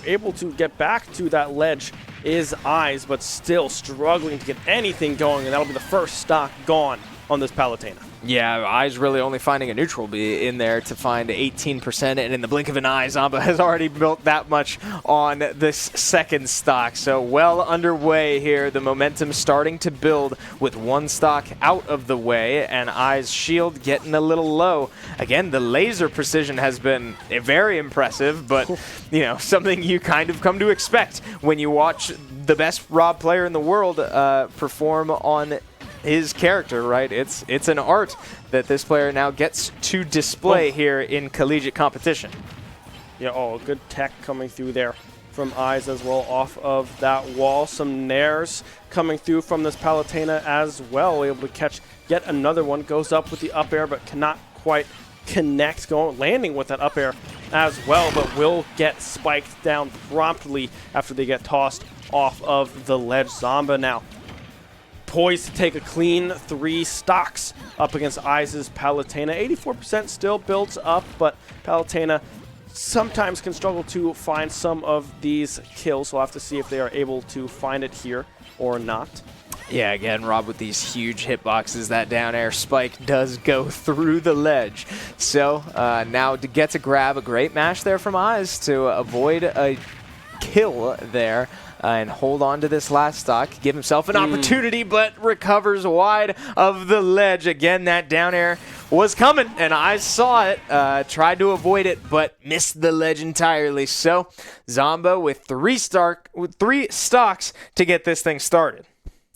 able to get back to that ledge is Eyes, but still struggling to get anything going, and that'll be the first stock gone on this Palutena. Yeah, Eyes really only finding a neutral B in there to find 18%, and in the blink of an eye, Zamba has already built that much on this second stock. So well underway here. The momentum starting to build with 1 stock out of the way, and Eyes' shield getting a little low. Again, the laser precision has been very impressive, but something you kind of come to expect when you watch the best Rob player in the world perform on his character, right? It's an art that this player now gets to display here in collegiate competition. Yeah, good tech coming through there from Eyes as well off of that wall. Some nairs coming through from this Palutena as well. Able to catch yet another one. Goes up with the up air, but cannot quite connect. Landing with that up air as well, but will get spiked down promptly after they get tossed off of the ledge. Zamba now poised to take a clean 3 stocks up against Eyes' Palutena. 84% still builds up, but Palutena sometimes can struggle to find some of these kills. We'll have to see if they are able to find it here or not. Yeah, again, Rob with these huge hitboxes. That down air spike does go through the ledge. So now to get to grab a great mash there from Eyes to avoid a kill there. And hold on to this last stock, give himself an opportunity, but recovers wide of the ledge. Again, that down air was coming, and I saw it, tried to avoid it, but missed the ledge entirely. So Zamba with 3 stocks to get this thing started.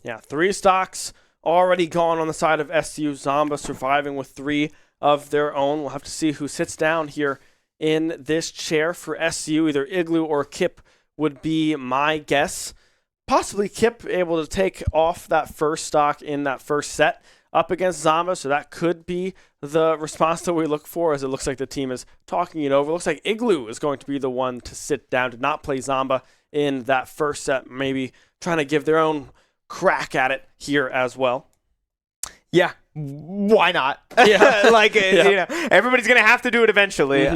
Yeah, 3 stocks already gone on the side of SU. Zamba surviving with 3 of their own. We'll have to see who sits down here in this chair for SU. Either Igloo or Kip would be my guess. Possibly Kip able to take off that first stock in that first set up against Zamba, so that could be the response that we look for, as it looks like the team is talking it over. Looks like Igloo is going to be the one to sit down, to not play Zamba in that first set, maybe trying to give their own crack at it here as well. Yeah, why not? Yeah. You know, everybody's going to have to do it eventually.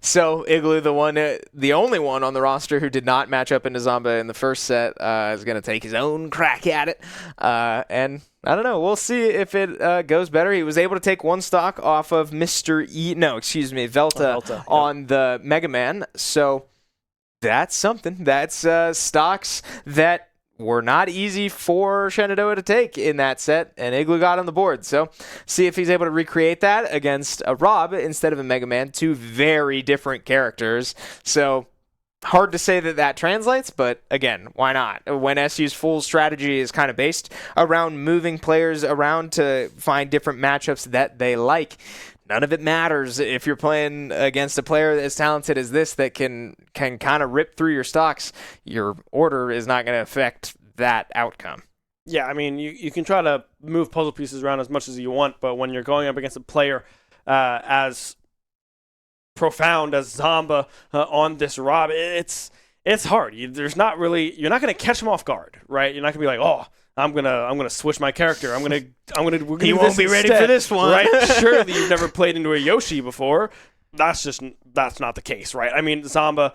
So Igloo, the only one on the roster who did not match up into Zamba in the first set, is going to take his own crack at it. And I don't know. We'll see if it goes better. He was able to take one stock off of Velta on the Mega Man. So that's something. That's stocks that were not easy for Shenandoah to take in that set, and Igloo got on the board. So see if he's able to recreate that against a Rob instead of a Mega Man. Two very different characters. So hard to say that translates, but again, why not? When SU's full strategy is kind of based around moving players around to find different matchups that they like, none of it matters if you're playing against a player as talented as this that can kind of rip through your stocks. Your order is not going to affect that outcome. Yeah, I mean, you can try to move puzzle pieces around as much as you want, but when you're going up against a player as profound as Zamba on this Rob, it's hard. You're not going to catch him off guard, right? You're not going to be like, oh, I'm gonna switch my character. He won't be ready for this one, right? Surely you've never played into a Yoshi before. That's not the case, right? I mean, Zamba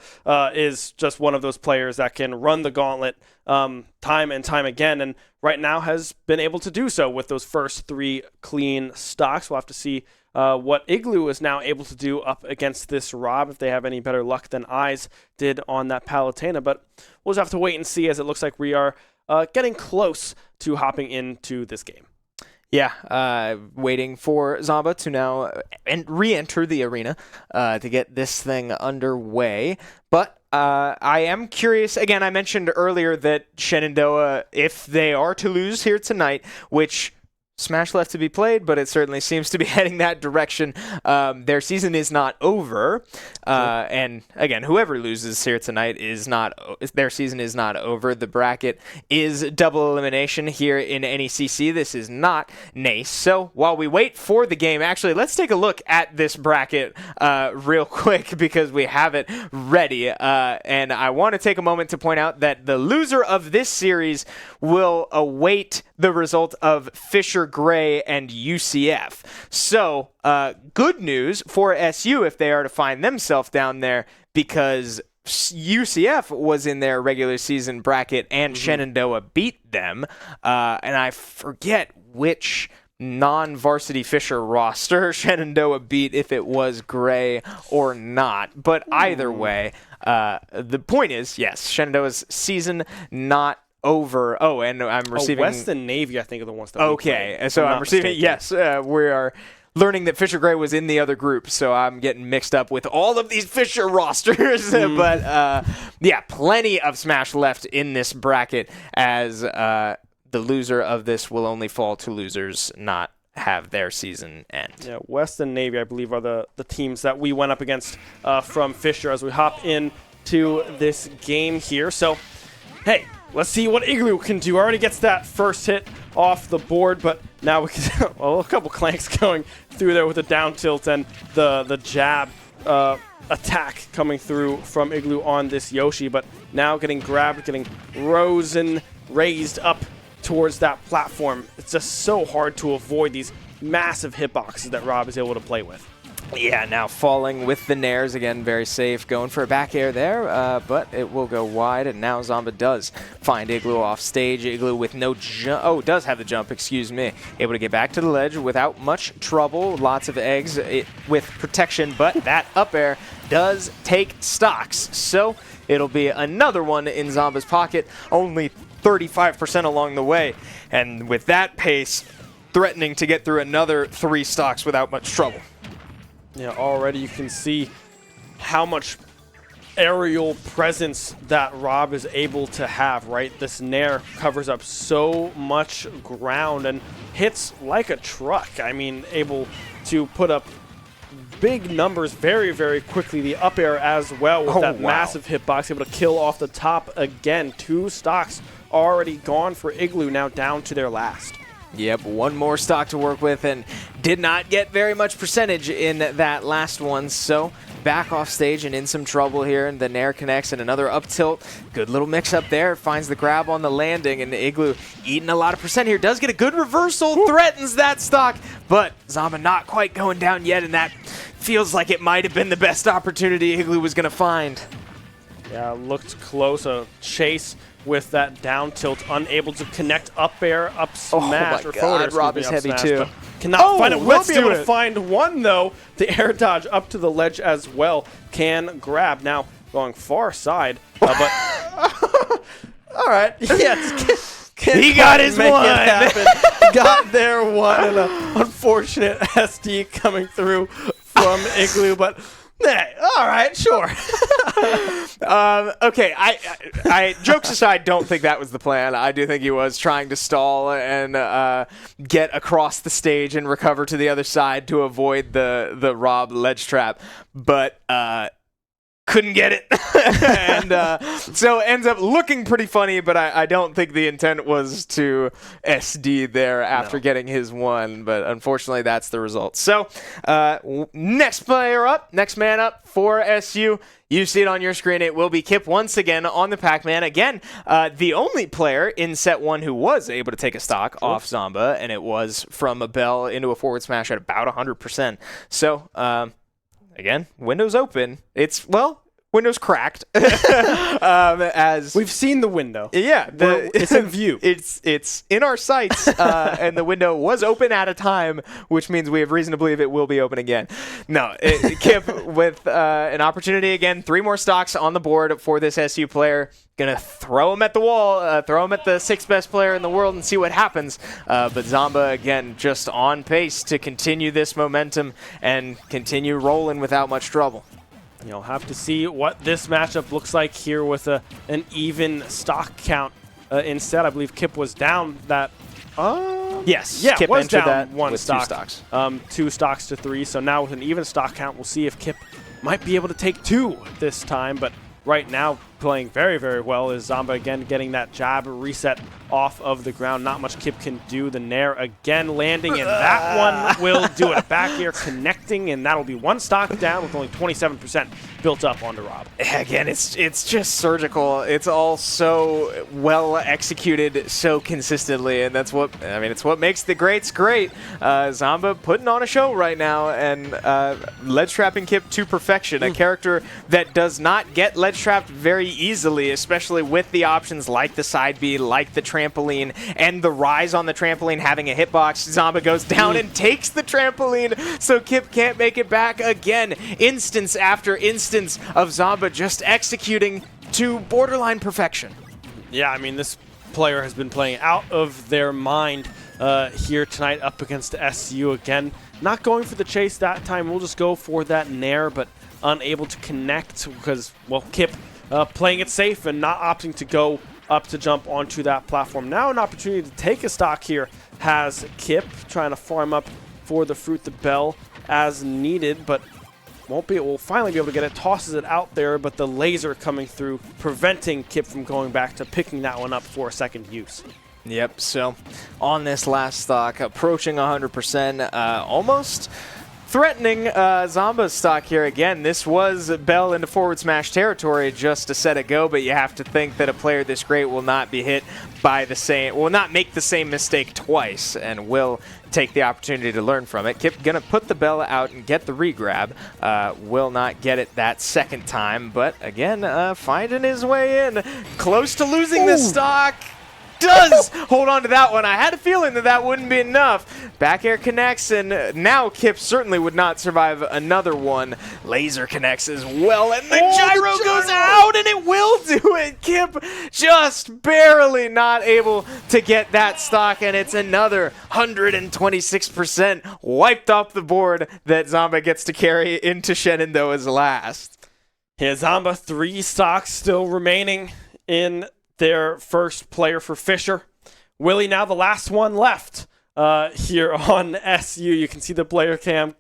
is just one of those players that can run the gauntlet time and time again, and right now has been able to do so with those first 3 clean stocks. We'll have to see what Igloo is now able to do up against this Rob, if they have any better luck than Eyes did on that Palutena. But we'll just have to wait and see, as it looks like we are getting close to hopping into this game. Yeah, waiting for Zamba to now re-enter the arena to get this thing underway. But I am curious. Again, I mentioned earlier that Shenandoah, if they are to lose here tonight, which Smash left to be played, but it certainly seems to be heading that direction. Their season is not over, and again, whoever loses here tonight their season is not over. The bracket is double elimination here in NECC. This is not NACE. So while we wait for the game, actually, let's take a look at this bracket real quick because we have it ready. And I want to take a moment to point out that the loser of this series will await the result of Fisher Gray and UCF. So, good news for SU if they are to find themselves down there, because UCF was in their regular season bracket and Shenandoah beat them. And I forget which non-varsity Fisher roster Shenandoah beat, if it was Gray or not. But either way, the point is, yes, Shenandoah's season not over. Oh, and I'm receiving Weston Navy, I think, are the ones that we so I'm receiving mistaken. Yes, we are learning that Fisher Gray was in the other group, so I'm getting mixed up with all of these Fisher rosters. But yeah, plenty of Smash left in this bracket, as the loser of this will only fall to losers, not have their season end. Yeah, Weston Navy, I believe, are the teams that we went up against from Fisher as we hop into this game here. So, hey, let's see what Igloo can do. Already gets that first hit off the board, but now we can a couple clanks going through there with the down tilt and the jab attack coming through from Igloo on this Yoshi, but now getting grabbed, getting raised up towards that platform. It's just so hard to avoid these massive hitboxes that Rob is able to play with. Yeah, now falling with the nairs again, very safe, going for a back air there, but it will go wide, and now Zamba does find Igloo off stage. Igloo with no jump, does have the jump, excuse me, able to get back to the ledge without much trouble, lots of eggs with protection, but that up air does take stocks, so it'll be another one in Zamba's pocket, only 35% along the way, and with that pace, threatening to get through another 3 stocks without much trouble. Yeah, already you can see how much aerial presence that Rob is able to have, right? This Nair covers up so much ground and hits like a truck. I mean, able to put up big numbers very, very quickly. The up air as well with that massive hitbox, able to kill off the top again. 2 stocks already gone for Igloo, now down to their last. Yep, one more stock to work with, and did not get very much percentage in that last one, so back off stage and in some trouble here, and the Nair connects and another up tilt. Good little mix up there, finds the grab on the landing, and Igloo eating a lot of percent here. Does get a good reversal, threatens that stock, but Zamba not quite going down yet, and that feels like it might have been the best opportunity Igloo was going to find. Yeah, looked close, a chase with that down tilt, unable to connect up air, up smash, or forward. Rob is heavy too. Cannot find it. Will be able to find one though. The air dodge up to the ledge as well can grab. Now going far side, but all right, yes, he got his one. Got their one, and an unfortunate SD coming through from Igloo, but. Hey, all right, sure. Okay, I jokes aside, don't think that was the plan. I do think he was trying to stall and get across the stage and recover to the other side to avoid the Rob ledge trap, but couldn't get it. And so ends up looking pretty funny, but I don't think the intent was to SD there after getting his one, but unfortunately that's the result. So next man up for SU. You see it on your screen. It will be Kip once again on the Pac-Man. Again, the only player in set 1 who was able to take a stock off Zamba, and it was from a bell into a forward smash at about 100%. So again, windows open. Window's cracked. As we've seen the window. Yeah, it's in view. It's in our sights, and the window was open at a time, which means we have reason to believe it will be open again. No, Kip with an opportunity again. 3 more stocks on the board for this SU player. Gonna throw him at the wall, throw him at the 6th best player in the world and see what happens. But Zamba, again, just on pace to continue this momentum and continue rolling without much trouble. You'll have to see what this matchup looks like here with an even stock count. Instead, I believe Kip was down that. Yes, yeah, Kip was entered down that one with stock. 2 stocks. 2 stocks to 3. So now with an even stock count, we'll see if Kip might be able to take 2 this time. But right now, playing very, very well is Zamba again getting that jab reset off of the ground. Not much Kip can do. The Nair again landing, and that one will do it. Back air connecting, and that'll be 1 stock down with only 27% built up onto Rob. Again, it's just surgical. It's all so well executed so consistently, and that's what it's what makes the greats great. Zamba putting on a show right now, and ledge trapping Kip to perfection. A character that does not get ledge trapped very easily, especially with the options like the side B, like the trampoline, and the rise on the trampoline having a hitbox. Zamba goes down and takes the trampoline, so Kip can't make it back again. Instance after instance of Zamba just executing to borderline perfection. Yeah, I mean, this player has been playing out of their mind here tonight up against SU again. Not going for the chase that time. We'll just go for that Nair, but unable to connect because, well, Kip playing it safe and not opting to go up to jump onto that platform. Now an opportunity to take a stock here has Kip trying to farm up for the Fruit the Bell as needed, but will finally be able to get it. Tosses it out there, but the laser coming through, preventing Kip from going back to picking that one up for a second use. Yep, so on this last stock, approaching 100%, almost threatening Zamba's stock here again. This was Bell into forward smash territory just a set ago, but you have to think that a player this great will not be hit by will not make the same mistake twice, and will take the opportunity to learn from it. Kip gonna put the Bell out and get the regrab. Will not get it that second time, but again, finding his way in. Close to losing this stock. Does hold on to that one. I had a feeling that wouldn't be enough. Back air connects, and now Kip certainly would not survive another one. Laser connects as well, and the gyro goes out, and it will do it. Kip just barely not able to get that stock, and it's another 126% wiped off the board that Zamba gets to carry into Shenandoah's last. Yeah, Zamba 3 stocks still remaining in their first player for Fisher. Willie now the last one left here on SU. You can see the player cam.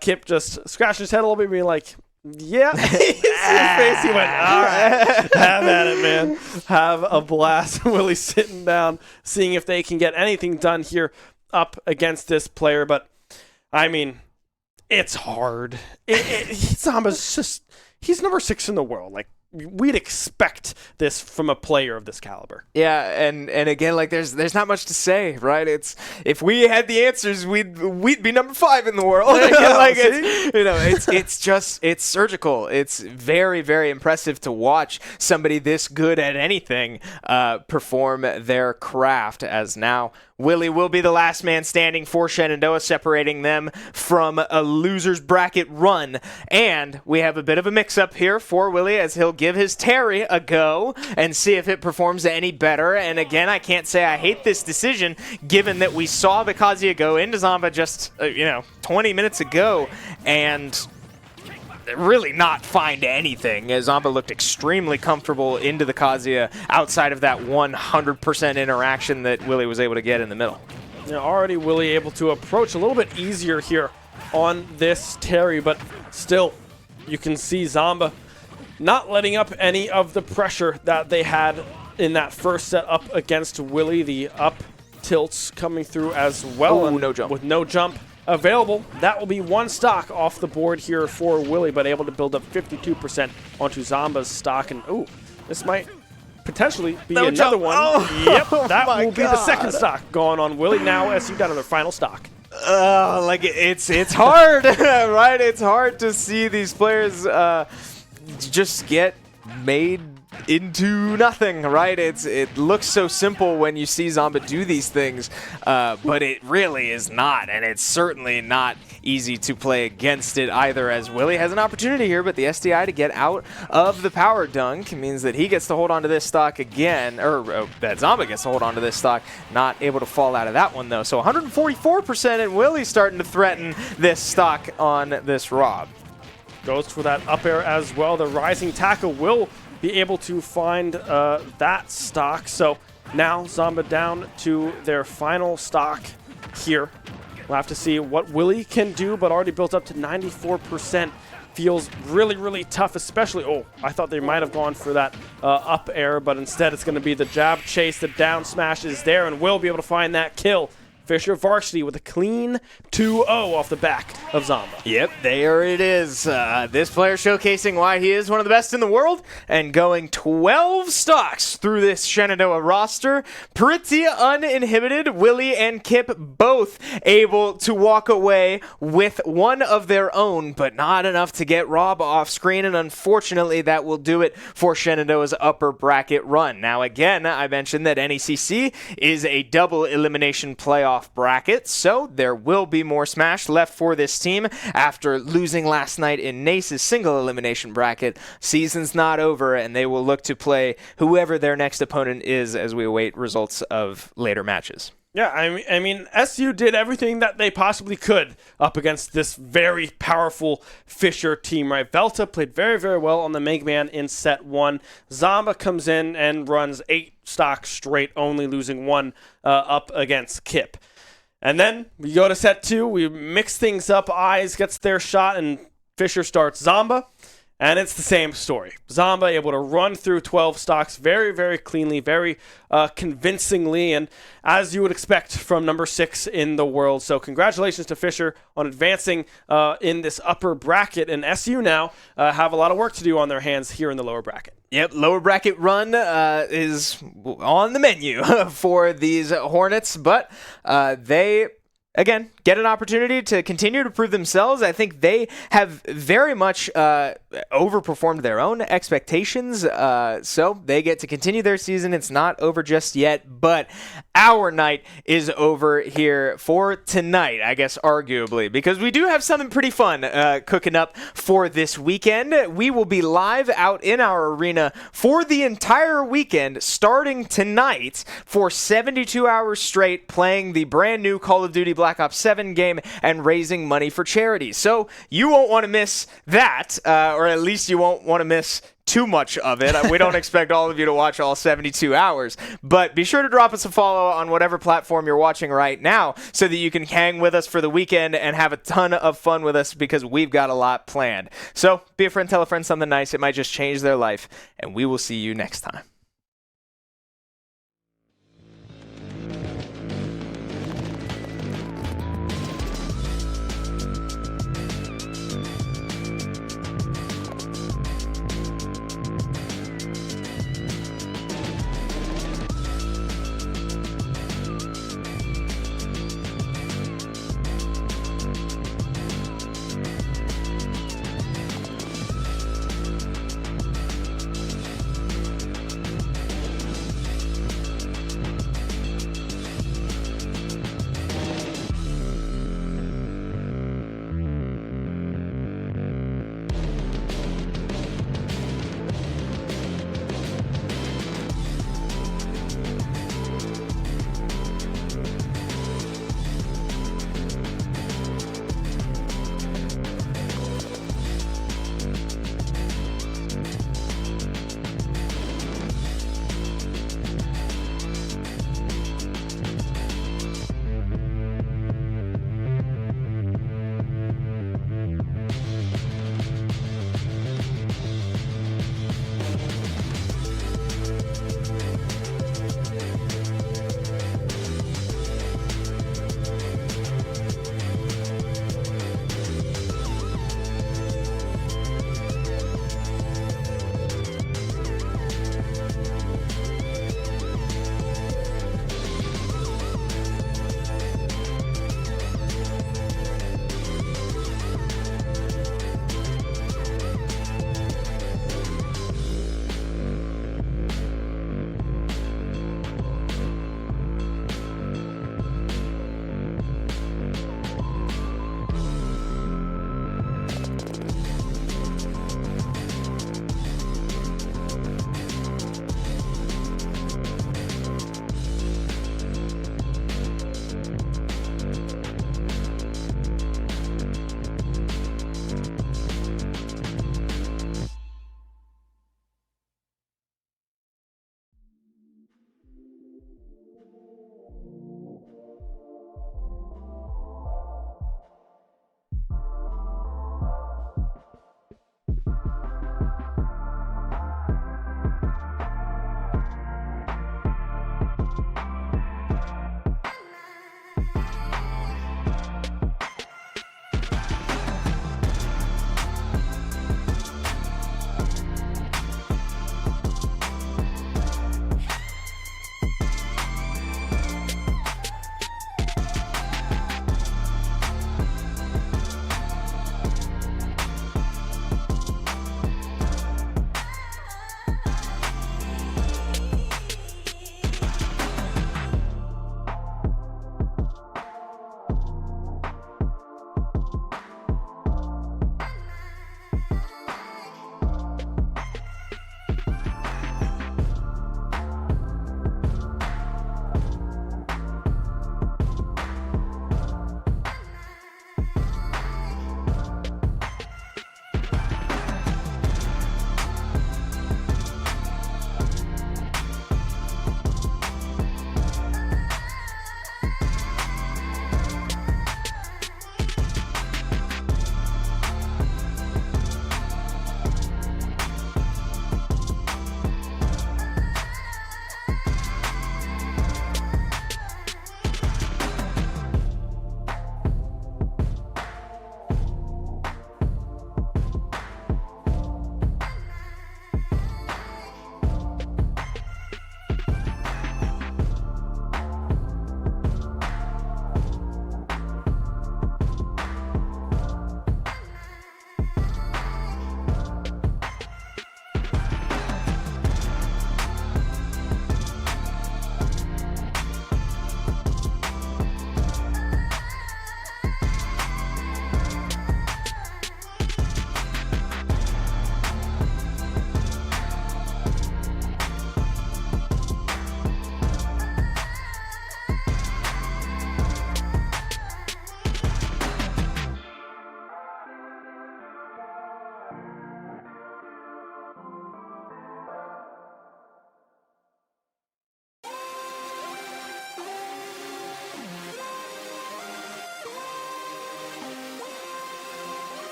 Kip just scratching his head a little bit, being like, yeah. His face, he went, all right, have at it, man. Have a blast. Willie's sitting down, seeing if they can get anything done here up against this player. But, I mean, it's hard. Zamba's just, he's number 6 in the world. Like, we'd expect this from a player of this caliber. Yeah, and again, like there's not much to say, right? It's if we had the answers, we'd be number 5 in the world. Like it's surgical. It's very, very impressive to watch somebody this good at anything perform their craft. As now Willie will be the last man standing for Shenandoah, separating them from a loser's bracket run. And we have a bit of a mix-up here for Willie as he'll give his Terry a go and see if it performs any better. And again, I can't say I hate this decision, given that we saw the Kazuya go into Zamba just 20 minutes ago and really not find anything. Zamba looked extremely comfortable into the Kazuya outside of that 100% interaction that Willie was able to get in the middle. Already Willie able to approach a little bit easier here on this Terry, but still you can see Zamba not letting up any of the pressure that they had in that first set up against Willie. The up tilts coming through as well. And no jump. With no jump available, that will be 1 stock off the board here for Willie, but able to build up 52% onto Zamba's stock. And this might potentially be another one. Yep, that will be the 2nd stock gone on Willie. Now SU down to their final stock. It's hard, right? It's hard to see these players just get made into nothing, right? It looks so simple when you see Zamba do these things, but it really is not, and it's certainly not easy to play against it either, as Willie has an opportunity here, but the SDI to get out of the power dunk means that he gets to hold on to this stock again, or that Zamba gets to hold on to this stock, not able to fall out of that one though. So 144%, and Willie's starting to threaten this stock on this Rob. Goes for that up air as well. The rising tackle will be able to find that stock. So now Zamba down to their final stock here. We'll have to see what Willie can do, but already built up to 94%. Feels really, really tough, especially, I thought they might have gone for that up air, but instead it's going to be the jab chase. The down smash is there, and will be able to find that kill. Fisher Varsity with a clean 2-0 off the back of Zamba. Yep, there it is. This player showcasing why he is one of the best in the world and going 12 stocks through this Shenandoah roster. Pretty uninhibited. Willie and Kip both able to walk away with one of their own, but not enough to get Rob off screen, and unfortunately that will do it for Shenandoah's upper bracket run. Now again, I mentioned that NECC is a double elimination playoff bracket, so there will be more Smash left for this team after losing last night in Nace's single elimination bracket. Season's not over, and they will look to play whoever their next opponent is as we await results of later matches. Yeah, I mean, SU did everything that they possibly could up against this very powerful Fisher team, right? Velta played very, very well on the Mega Man in set 1. Zamba comes in and runs 8 stocks straight, only losing 1 up against Kip. And then we go to set 2, we mix things up, Eyes gets their shot, and Fisher starts Zamba. And it's the same story. Zamba able to run through 12 stocks very, very cleanly, very convincingly, and as you would expect from number 6 in the world. So congratulations to Fisher on advancing in this upper bracket. And SU now have a lot of work to do on their hands here in the lower bracket. Yep, lower bracket run is on the menu for these Hornets, but they... again, get an opportunity to continue to prove themselves. I think they have very much overperformed their own expectations, so they get to continue their season. It's not over just yet, but our night is over here for tonight, I guess, arguably, because we do have something pretty fun cooking up for this weekend. We will be live out in our arena for the entire weekend, starting tonight for 72 hours straight, playing the brand new Call of Duty Black Ops 7 game and raising money for charity. So you won't want to miss that, or at least you won't want to miss too much of it. We don't expect all of you to watch all 72 hours, but be sure to drop us a follow on whatever platform you're watching right now so that you can hang with us for the weekend and have a ton of fun with us because we've got a lot planned. So be a friend, tell a friend something nice. It might just change their life, and we will see you next time.